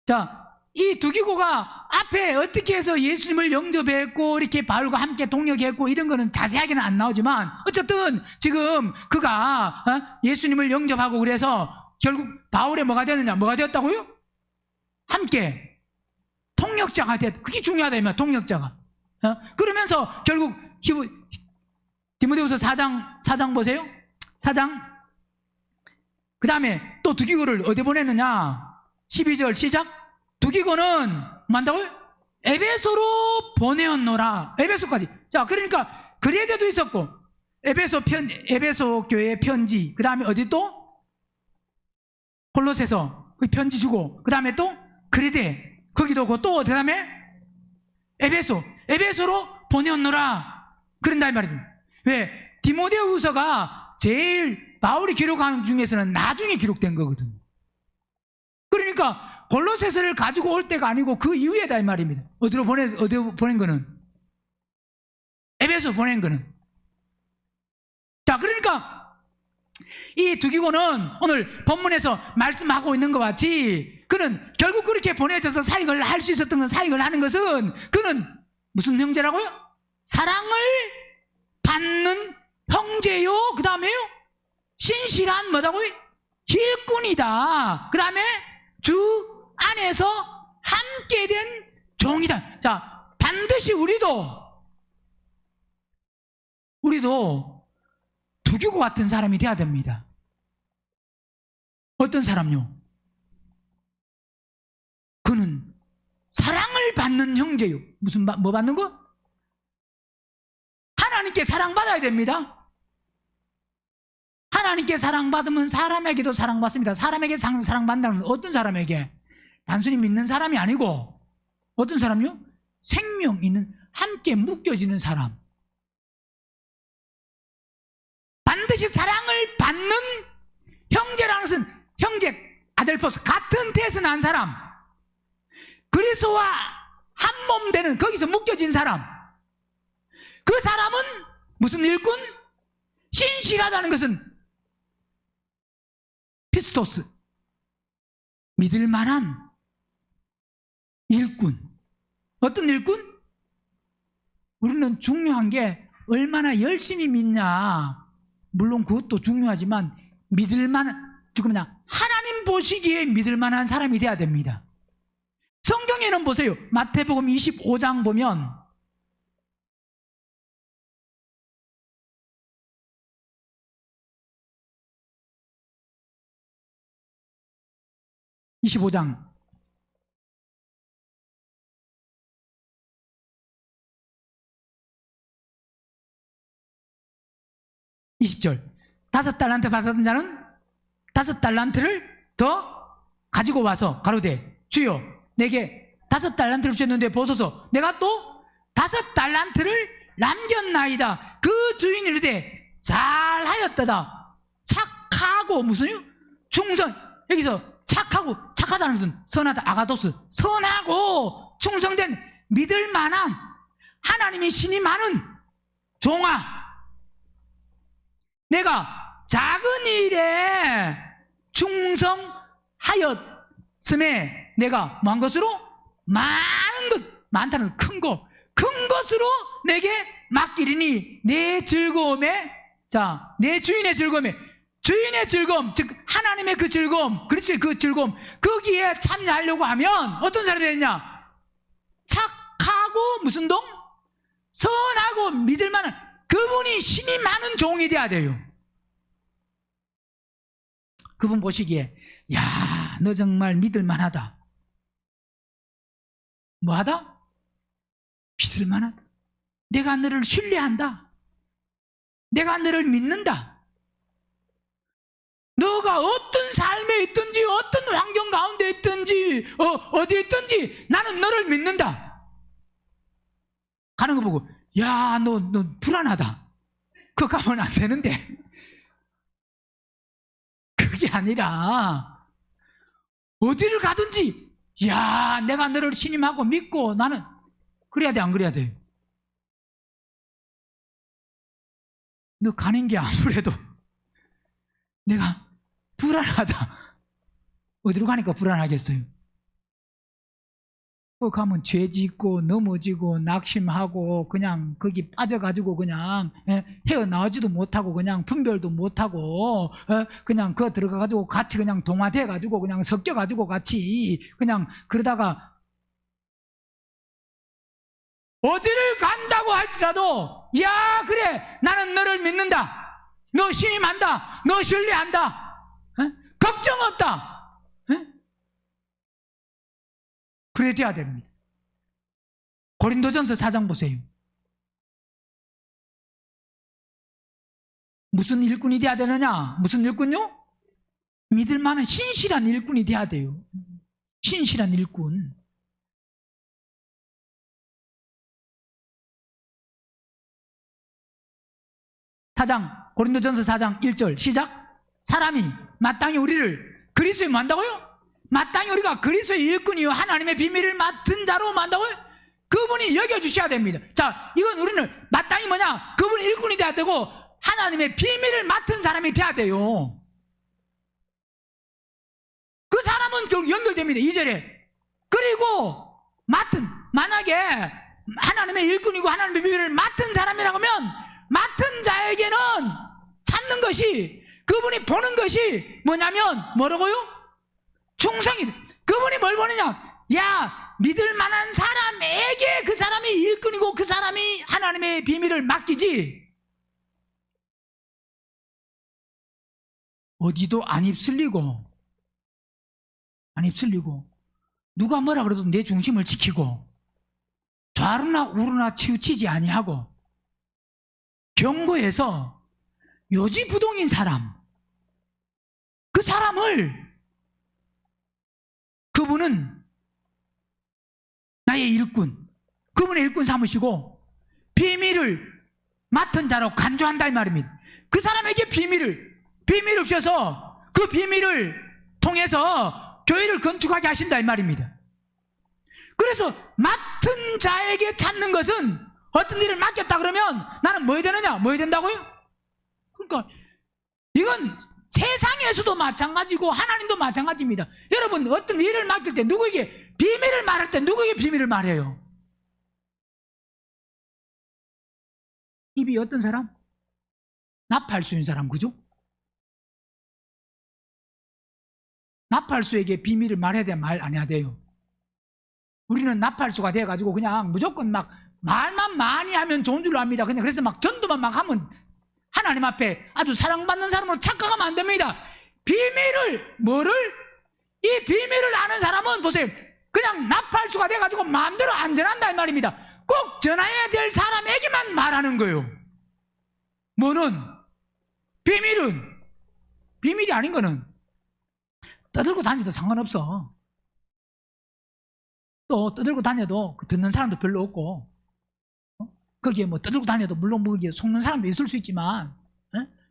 자, 이 두기고가 앞에 어떻게 해서 예수님을 영접했고 이렇게 바울과 함께 동역했고 이런 거는 자세하게는 안 나오지만 어쨌든 지금 그가 예수님을 영접하고 그래서 결국 바울의 뭐가 되느냐? 뭐가 되었다고요? 함께 동역자가 됐다. 그게 중요하다면 동역자가. 그러면서 결국 디모데후서 4장 보세요. 4장 그 다음에 또 두기고를 어디 보냈느냐? 12절 시작. 두기고는 뭐 한다고요? 에베소로 보내었노라. 에베소까지. 자, 그러니까 그레데도 있었고 에베소 교회의 편지, 그 다음에 어디 또? 콜로새서 그 편지 주고 그 다음에 또 그레데 거기도 오고 또 그 다음에 에베소로 보내었노라. 그런다 이 말입니다. 왜? 디모데후서가 제일 바울이 기록한 중에서는 나중에 기록된 거거든요. 그러니까 골로새서를 가지고 올 때가 아니고 그 이후에다 이 말입니다. 어디로 보낸 거는? 에베소 보낸 거는. 자, 그러니까 이 두기고는 오늘 본문에서 말씀하고 있는 것 같이 그는 결국 그렇게 보내져서 사역을 할 수 있었던 건 사역을 하는 것은 그는 무슨 형제라고요? 사랑을 받는 형제요. 그 다음에요? 신실한 뭐다고요? 일꾼이다. 그 다음에 주 안에서 함께 된 종이다. 자, 반드시 우리도 두기고 같은 사람이 돼야 됩니다. 어떤 사람요? 그는 사랑을 받는 형제요. 무슨 뭐 받는 거? 하나님께 사랑받아야 됩니다. 하나님께 사랑받으면 사람에게도 사랑받습니다. 사람에게 사랑받는다는 것은 어떤 사람에게? 단순히 믿는 사람이 아니고 어떤 사람요? 생명 있는 함께 묶여지는 사람. 반드시 사랑을 받는 형제라는 것은 형제, 아델포스 같은 태에서 난 사람, 그리스도와 한 몸 되는 거기서 묶여진 사람. 그 사람은 무슨 일꾼? 신실하다는 것은 피스토스, 믿을 만한 일꾼. 어떤 일꾼? 우리는 중요한 게 얼마나 열심히 믿냐, 물론 그것도 중요하지만 믿을 만한, 하나님 보시기에 믿을 만한 사람이 돼야 됩니다. 성경에는 보세요. 마태복음 25장 보면 25장 20절 5달란트 받았던 자는 5달란트를 더 가지고 와서 가로되 주여 내게 5달란트를 주셨는데 보소서 내가 또 5달란트를 남겼나이다. 그 주인이 이르되 잘하였도다. 착하고 무슨요? 충성. 여기서 착하다는 것은 선하다. 아가도스. 선하고 충성된 믿을 만한 하나님이 신이 많은 종아, 내가 작은 일에 충성하였음에 내가 뭐한 것으로? 많은 것, 많다는 큰 것으로 내게 맡기리니 내 즐거움에, 자, 내 주인의 즐거움에, 주인의 즐거움, 즉 하나님의 그 즐거움, 그리스도의 그 즐거움, 거기에 참여하려고 하면 어떤 사람이 되느냐? 착하고 무슨 동? 선하고 믿을 만한, 그분이 신이 많은 종이 돼야 돼요. 그분 보시기에 야, 너 정말 믿을 만하다. 뭐하다? 믿을 만하다. 내가 너를 신뢰한다. 내가 너를 믿는다. 너가 어떤 삶에 있든지 어떤 환경 가운데 있든지 어디에 있든지 나는 너를 믿는다. 가는 거 보고 야, 너 불안하다. 그거 가면 안 되는데. 그게 아니라 어디를 가든지 야, 내가 너를 신임하고 믿고 나는 그래야 돼, 안 그래야 돼? 너 가는 게 아무래도 내가 불안하다. 어디로 가니까 불안하겠어요? 가면 죄 짓고 넘어지고 낙심하고 그냥 거기 빠져가지고 그냥 헤어나오지도 못하고 그냥 분별도 못하고 그냥 그거 들어가가지고 같이 그냥 동화돼가지고 그냥 섞여가지고 같이 그냥 그러다가 어디를 간다고 할지라도 야, 그래, 나는 너를 믿는다. 너 신임한다. 너 신뢰한다. 걱정 없다. 그래 돼야 됩니다. 고린도전서 4장 보세요. 무슨 일꾼이 돼야 되느냐? 무슨 일꾼요? 믿을 만한 신실한 일꾼이 돼야 돼요. 신실한 일꾼. 고린도전서 4장 1절 시작. 사람이 마땅히 우리를 그리스도에 만다고요? 마땅히 우리가 그리스도의 일꾼이요 하나님의 비밀을 맡은 자로 만다고요? 그분이 여겨주셔야 됩니다. 자, 이건 우리는 마땅히 뭐냐? 그분이 일꾼이 돼야 되고 하나님의 비밀을 맡은 사람이 돼야 돼요. 그 사람은 결국 연결됩니다. 2절에 그리고 만약에 하나님의 일꾼이고 하나님의 비밀을 맡은 사람이라고 하면 맡은 자에게는 찾는 것이, 그분이 보는 것이 뭐냐면 뭐라고요? 충성이. 그분이 뭘 보느냐? 야, 믿을 만한 사람에게 그 사람이 일꾼이고 그 사람이 하나님의 비밀을 맡기지 어디도 안 휩쓸리고 누가 뭐라 그래도 내 중심을 지키고 좌로나 우로나 치우치지 아니하고 경고해서 요지부동인 사람, 그 사람을 그분은 나의 일꾼, 그분의 일꾼 삼으시고 비밀을 맡은 자로 간주한다 이 말입니다. 그 사람에게 비밀을 주셔서 그 비밀을 통해서 교회를 건축하게 하신다 이 말입니다. 그래서 맡은 자에게 찾는 것은 어떤 일을 맡겼다 그러면 나는 뭐 해야 되느냐? 뭐 해야 된다고요? 그러니까 이건 세상에서도 마찬가지고 하나님도 마찬가지입니다. 여러분 어떤 일을 맡길 때 누구에게 비밀을 말할 때 누구에게 비밀을 말해요? 입이 어떤 사람? 나팔수인 사람, 그죠? 나팔수에게 비밀을 말해야 돼, 말 안 해야 돼요? 우리는 나팔수가 돼가지고 그냥 무조건 막 말만 많이 하면 좋은 줄로 압니다. 그냥 그래서 막 전도만 막 하면 하나님 앞에 아주 사랑받는 사람으로 착각하면 안 됩니다. 이 비밀을 아는 사람은 보세요. 그냥 나팔수가 돼가지고 마음대로 안 전한다 이 말입니다. 꼭 전해야 될 사람에게만 말하는 거예요. 비밀이 아닌 거는 떠들고 다녀도 상관없어. 또 떠들고 다녀도 듣는 사람도 별로 없고 거기에 뭐 떠들고 다녀도 물론 뭐 속는 사람도 있을 수 있지만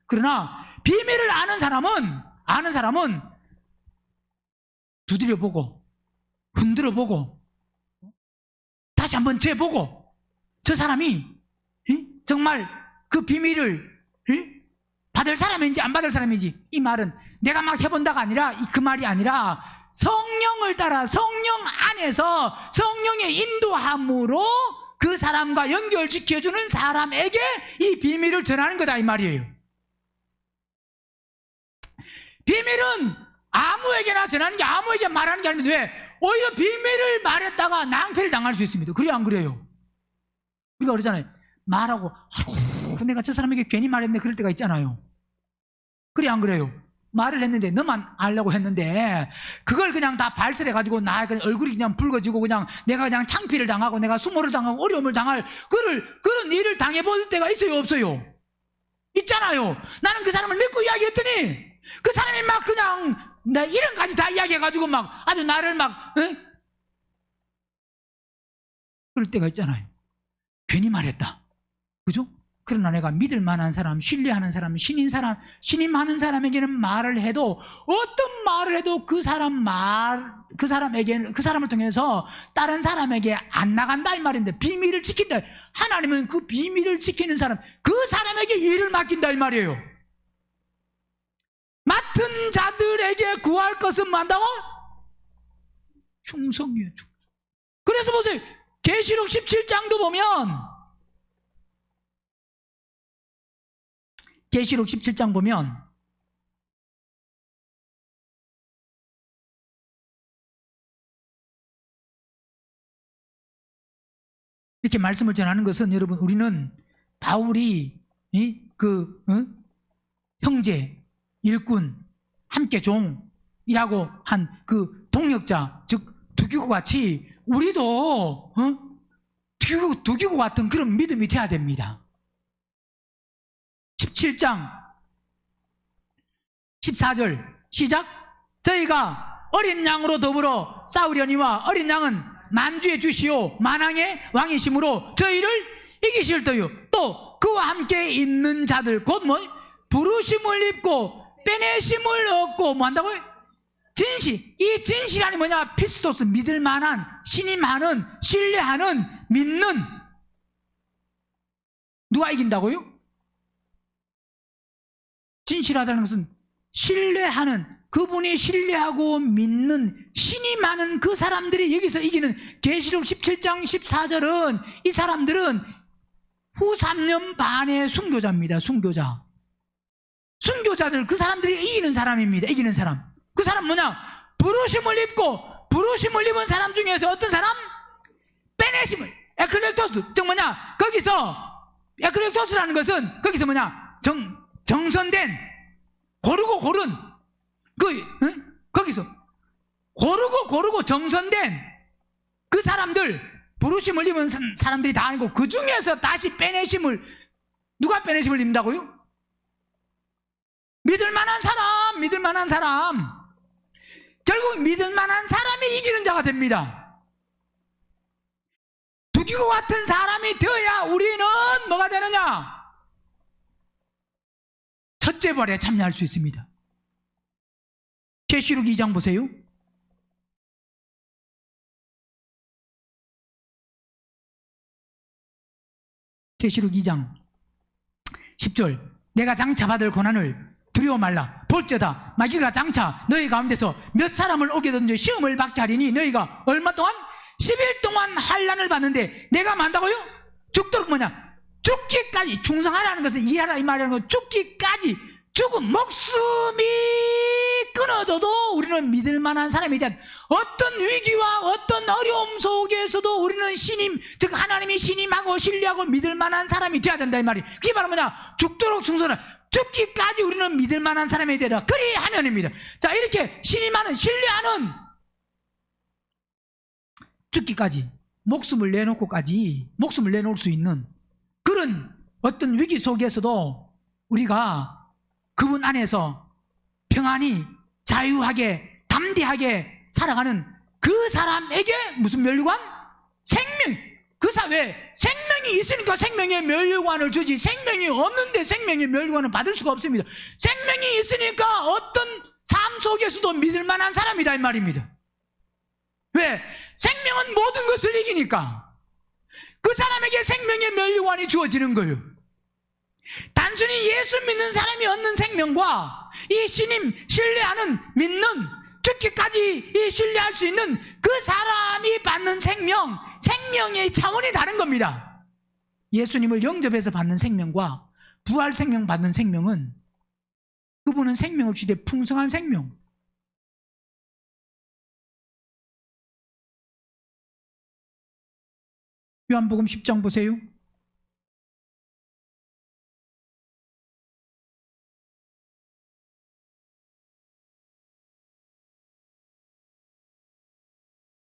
그러나 비밀을 아는 사람은 두드려보고 흔들어보고 다시 한번 재보고 저 사람이 정말 그 비밀을 받을 사람인지 안 받을 사람인지, 이 말은 내가 막 해본다가 아니라 그 말이 아니라 성령을 따라 성령 안에서 성령의 인도함으로 그 사람과 연결시켜주는 사람에게 이 비밀을 전하는 거다 이 말이에요. 비밀은 아무에게나 전하는 게, 아무에게 말하는 게 아닌데 왜? 오히려 비밀을 말했다가 낭패를 당할 수 있습니다. 그래요 안 그래요? 우리가 그러잖아요. 말하고 아이고 내가 저 사람에게 괜히 말했네 그럴 때가 있잖아요. 그래 안 그래요? 말을 했는데 너만 알려고 했는데 그걸 그냥 다 발설해가지고 나 그냥 얼굴이 그냥 붉어지고 그냥 내가 그냥 창피를 당하고 내가 수모를 당하고 어려움을 당할 그런 일을 당해볼 때가 있어요 없어요? 있잖아요. 나는 그 사람을 믿고 이야기했더니 그 사람이 막 그냥 나 이런까지 다 이야기해가지고 막 아주 나를 막 그럴 때가 있잖아요. 괜히 말했다. 그죠? 그러나 내가 믿을 만한 사람, 신뢰하는 사람, 신임하는 사람에게는 말을 해도 어떤 말을 해도 그 사람을 통해서 다른 사람에게 안 나간다 이 말인데 비밀을 지킨다. 하나님은 그 비밀을 지키는 사람, 그 사람에게 일을 맡긴다 이 말이에요. 맡은 자들에게 구할 것은 뭐한다고? 충성이에요, 충성. 그래서 보세요. 계시록 17장도 보면 계시록 17장 보면 이렇게 말씀을 전하는 것은 여러분 우리는 바울이 형제, 일꾼, 함께 종이라고 한 그 동역자 즉 두기고 같이 우리도 두기고 같은 그런 믿음이 돼야 됩니다. 17장 14절 시작. 저희가 어린 양으로 더불어 싸우려니와 어린 양은 만주의 주시오 만왕의 왕이심으로 저희를 이기실 터요. 또 그와 함께 있는 자들 곧 뭐? 부르심을 입고 빼내심을 얻고 뭐 한다고요? 진실. 이 진실이라니 뭐냐? 피스토스, 믿을 만한, 신임하는, 신뢰하는, 믿는. 누가 이긴다고요? 진실하다는 것은 신뢰하는, 그분이 신뢰하고 믿는, 신임하는 그 사람들이 여기서 이기는. 계시록 17장 14절은 이 사람들은 후 3년 반의 순교자입니다. 순교자. 순교자들, 그 사람들이 이기는 사람입니다. 이기는 사람. 그 사람 뭐냐? 부르심을 입고, 부르심을 입은 사람 중에서 어떤 사람? 빼내심을. 에클렉토스. 즉 뭐냐? 거기서 에클렉토스라는 것은 거기서 뭐냐? 정선된, 고르고 고른, 거기서 고르고 정선된 그 사람들, 부르심을 입은 사람들이 다 아니고 그 중에서 다시 빼내심을, 누가 빼내심을 입는다고요? 믿을 만한 사람, 믿을 만한 사람. 결국 믿을 만한 사람이 이기는 자가 됩니다. 두기고 같은 사람이 되어야 우리는 뭐가 되느냐? 첫째 벌에 참여할 수 있습니다. 계시록 2장 보세요. 계시록 2장 10절. 내가 장차 받을 고난을 두려워 말라. 볼지어다 마귀가 장차 너희 가운데서 몇 사람을 오게 던져 시험을 받게 하리니 너희가 얼마 동안? 10일 동안 환난을 받는데 내가 만다고요? 죽도록 뭐냐? 죽기까지. 충성하라는 것은 이해하라 이 말이라는 건 죽기까지. 죽음, 목숨이 끊어져도 우리는 믿을 만한 사람이 돼야 돼. 어떤 위기와 어떤 어려움 속에서도 우리는 즉 하나님이 신임하고 신뢰하고 믿을 만한 사람이 돼야 된다 이 말이. 그게 바로 뭐냐? 죽도록 충성하라. 죽기까지 우리는 믿을 만한 사람이 되라. 그리하면입니다. 자, 이렇게 신임하는, 신뢰하는, 죽기까지 목숨을 내놓을 수 있는 그런 어떤 위기 속에서도 우리가 그분 안에서 평안히 자유하게 담대하게 살아가는 그 사람에게 무슨 면류관? 생명. 그 사회에 생명이 있으니까 생명의 면류관을 주지, 생명이 없는데 생명의 면류관을 받을 수가 없습니다. 생명이 있으니까 어떤 삶 속에서도 믿을 만한 사람이다 이 말입니다. 왜? 생명은 모든 것을 이기니까 그 사람에게 생명의 면류관이 주어지는 거예요. 단순히 예수 믿는 사람이 얻는 생명과 이 신뢰하는, 믿는, 죽기까지 이 신뢰할 수 있는 그 사람이 받는 생명의 차원이 다른 겁니다. 예수님을 영접해서 받는 생명과 부활 생명 받는 생명은, 그분은 생명 없이 풍성한 생명. 요한복음 10장 보세요.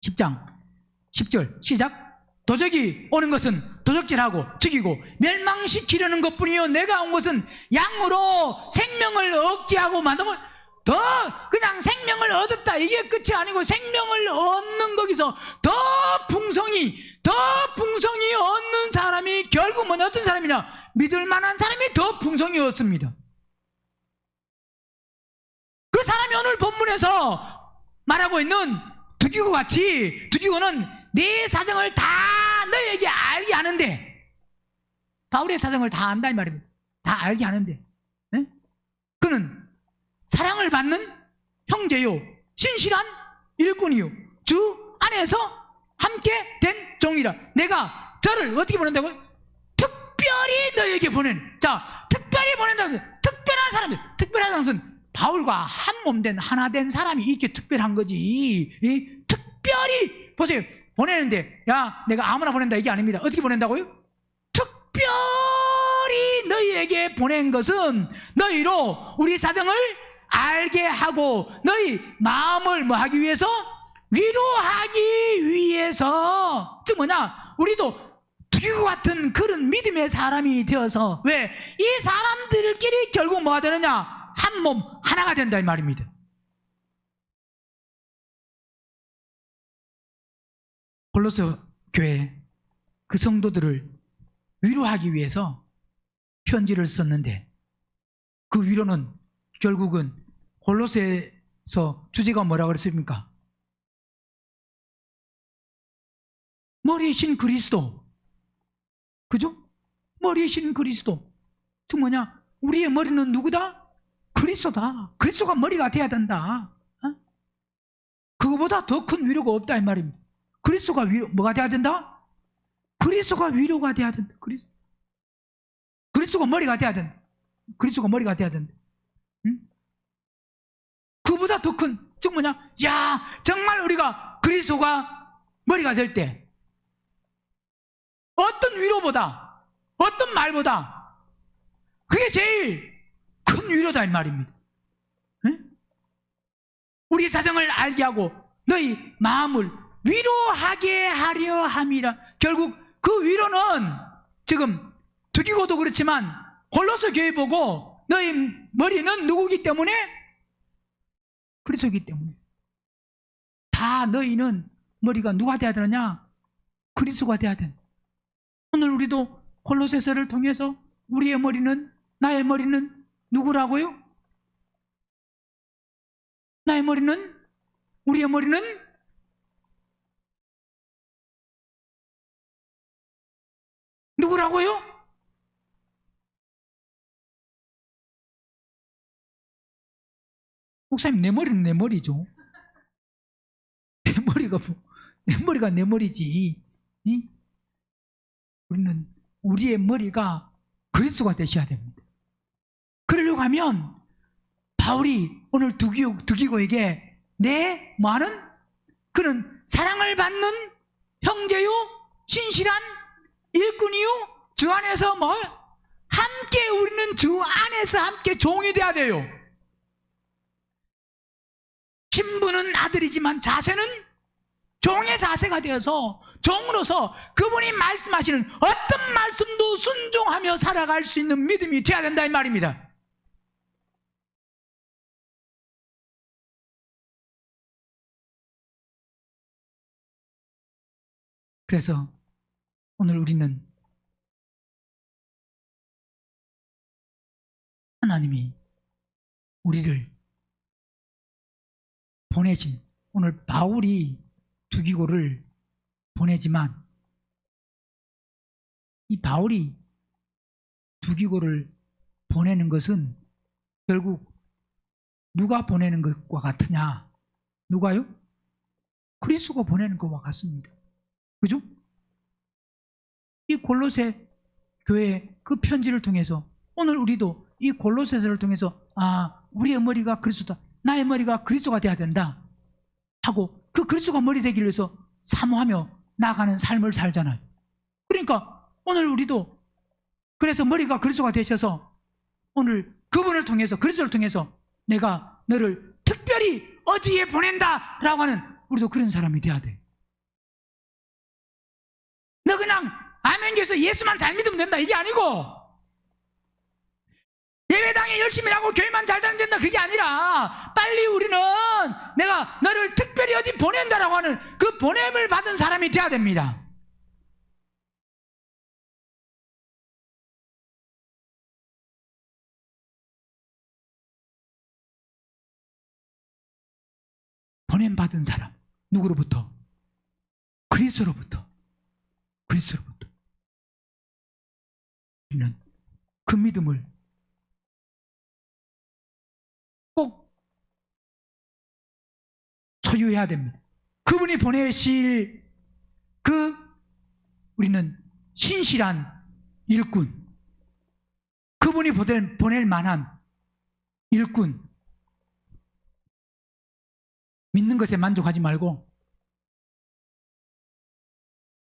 10장 10절 시작. 도적이 오는 것은 도적질하고 죽이고 멸망시키려는 것뿐이요 내가 온 것은 양으로 생명을 얻게 하고 만든 것. 더 그냥 생명을 얻었다 이게 끝이 아니고 생명을 얻는 거기서 더 풍성히 얻는 사람이 결국은 어떤 사람이냐? 믿을 만한 사람이 더 풍성히 얻습니다. 그 사람이 오늘 본문에서 말하고 있는 두기고 같이, 두기고는 내 사정을 다 너에게 알게 하는데, 바울의 사정을 다 안다 이 말입니다. 다 알게 하는데, 네? 그는 사랑을 받는 형제요 신실한 일꾼이요 주 안에서 함께 된 종이라. 내가 저를 어떻게 보낸다고요? 특별히 너에게 보낸. 자, 특별히 보낸다고 해서 특별한 사람이, 특별한 것은 바울과 한 몸 된 하나 된 사람이 이렇게 특별한 거지. 특별히 보세요. 보내는데 야 내가 아무나 보낸다 이게 아닙니다. 어떻게 보낸다고요? 특별히 너희에게 보낸 것은 너희로 우리 사정을 알게 하고 너희 마음을 뭐 하기 위해서? 위로하기 위해서. 즉 뭐냐? 우리도 두기고 같은 그런 믿음의 사람이 되어서, 왜? 이 사람들끼리 결국 뭐가 되느냐? 한 몸 하나가 된다 이 말입니다. 골로새 교회 그 성도들을 위로하기 위해서 편지를 썼는데, 그 위로는 결국은 골로새서 주제가 뭐라고 그랬습니까? 머리이신 그리스도. 그죠? 머리이신 그리스도. 즉 뭐냐? 우리의 머리는 누구다? 그리스도다. 그리스도가 머리가 돼야 된다. 그거보다 더 큰 위로가 없다 이 말입니다. 그리스도가 뭐가 돼야 된다? 그리스도가 위로가 돼야 된다. 그리스도가 머리가 돼야 된다. 그리스도가 머리가 돼야 된다. 그보다 더 큰, 즉 뭐냐? 야, 정말 우리가 그리스도가 머리가 될 때 어떤 위로보다, 어떤 말보다 그게 제일 큰 위로다 이 말입니다. 우리 사정을 알게 하고 너희 마음을 위로하게 하려 함이라. 결국 그 위로는 지금 두기고도 그렇지만 골로새 교회 보고 너희 머리는 누구기 때문에? 그리스도이기 때문에. 다 너희는 머리가 누가 돼야 되느냐? 그리스도가 돼야 된다. 오늘 우리도 골로새서를 통해서 우리의 머리는, 나의 머리는 누구라고요? 나의 머리는, 우리의 머리는 누구라고요? 목사님, 내 머리는 내 머리죠. 내 머리가 내 머리지. 응? 우리는 우리의 머리가 그리스도가 되셔야 됩니다. 그러려고 하면 바울이 오늘 두기고에게 내 뭐하는? 그는 사랑을 받는 형제요 신실한 일꾼이요 주 안에서 뭐? 함께 우리는 주 안에서 함께 종이 돼야 돼요. 신분은 아들이지만 자세는 종의 자세가 되어서 종으로서 그분이 말씀하시는 어떤 말씀도 순종하며 살아갈 수 있는 믿음이 되어야 된다 이 말입니다. 그래서 오늘 우리는 하나님이 우리를 보내신, 오늘 바울이 두기고를 보내지만 이 바울이 두기고를 보내는 것은 결국 누가 보내는 것과 같으냐? 누가요? 그리스도가 보내는 것과 같습니다. 그죠? 이 골로새 교회 그 편지를 통해서 오늘 우리도 이 골로새서를 통해서 우리의 머리가 그리스도다, 나의 머리가 그리스도가 돼야 된다 하고 그 그리스도가 머리 되기 위해서 사모하며 나아가는 삶을 살잖아요. 그러니까 오늘 우리도 그래서 머리가 그리스도가 되셔서 오늘 그분을 통해서, 그리스도를 통해서 내가 너를 특별히 어디에 보낸다라고 하는 우리도 그런 사람이 돼야 돼. 너 그냥 아멘교에서 예수만 잘 믿으면 된다 이게 아니고, 예배당에 열심히 하고 교회만 잘 다니면 된다 그게 아니라, 빨리 우리는 내가 너를 특별히 어디 보낸다라고 하는 그 보냄을 받은 사람이 돼야 됩니다. 보냄받은 사람. 누구로부터? 그리스도로부터. 그리스도로부터. 우리는 그 믿음을 꼭 소유해야 됩니다. 그분이 보내실 그 우리는 신실한 일꾼, 그분이 보낼 만한 일꾼, 믿는 것에 만족하지 말고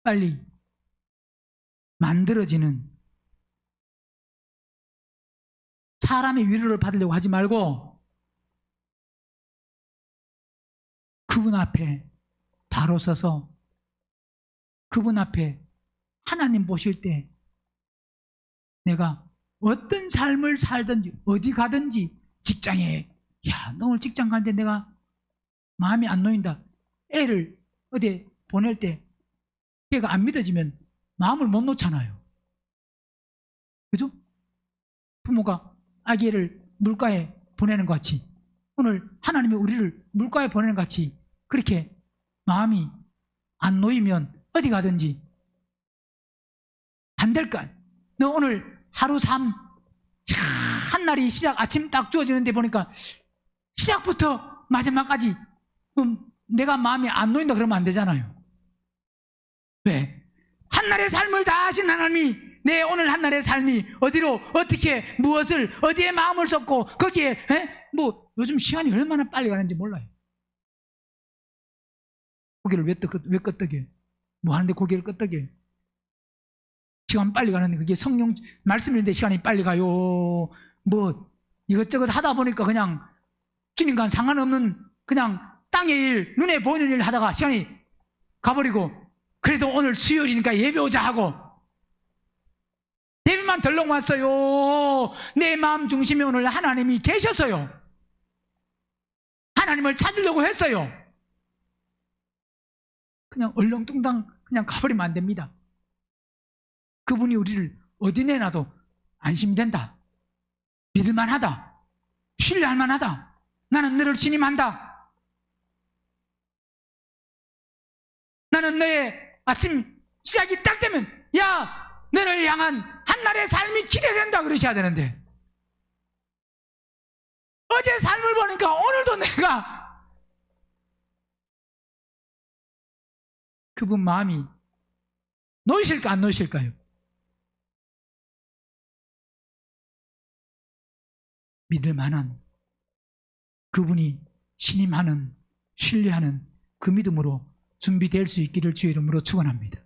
빨리 만들어지는 사람의 위로를 받으려고 하지 말고 그분 앞에 바로 서서 그분 앞에 하나님 보실 때 내가 어떤 삶을 살든지 어디 가든지, 직장에 야, 너 오늘 직장 가는데 내가 마음이 안 놓인다. 애를 어디 보낼 때 걔가 안 믿어지면 마음을 못 놓잖아요. 그죠? 부모가 아기를 물가에 보내는 것 같이 오늘 하나님이 우리를 물가에 보내는 것 같이 그렇게 마음이 안 놓이면 어디 가든지 안 될까? 너 오늘 하루 삶 한날이 시작, 아침 딱 주어지는데 보니까 시작부터 마지막까지 내가 마음이 안 놓인다 그러면 안 되잖아요. 왜? 한날의 삶을 다 하신 하나님이 내 오늘 한날의 삶이 어디로 어떻게 무엇을 어디에 마음을 쏟고 거기에 뭐 요즘 시간이 얼마나 빨리 가는지 몰라요. 고개를 왜 끄떡해? 뭐 하는데 고개를 끄떡해? 시간 빨리 가는데 그게 성령 말씀인데 시간이 빨리 가요. 뭐 이것저것 하다 보니까 그냥 주님과 상관없는 그냥 땅의 일, 눈에 보이는 일 하다가 시간이 가버리고, 그래도 오늘 수요일이니까 예배 오자 하고 예배만 덜렁 왔어요. 내 마음 중심에 오늘 하나님이 계셔서요. 하나님을 찾으려고 했어요. 그냥 얼렁뚱땅 그냥 가버리면 안 됩니다. 그분이 우리를 어디 내놔도 안심된다, 믿을만하다, 신뢰할만하다, 나는 너를 신임한다, 나는 너의 아침 시작이 딱 되면 야, 너를 향한 한날의 삶이 기대된다 그러셔야 되는데, 어제 삶을 보니까 오늘도 내가 그분 마음이 놓이실까 안 놓이실까요? 믿을 만한, 그분이 신임하는, 신뢰하는 그 믿음으로 준비될 수 있기를 주의 이름으로 축원합니다.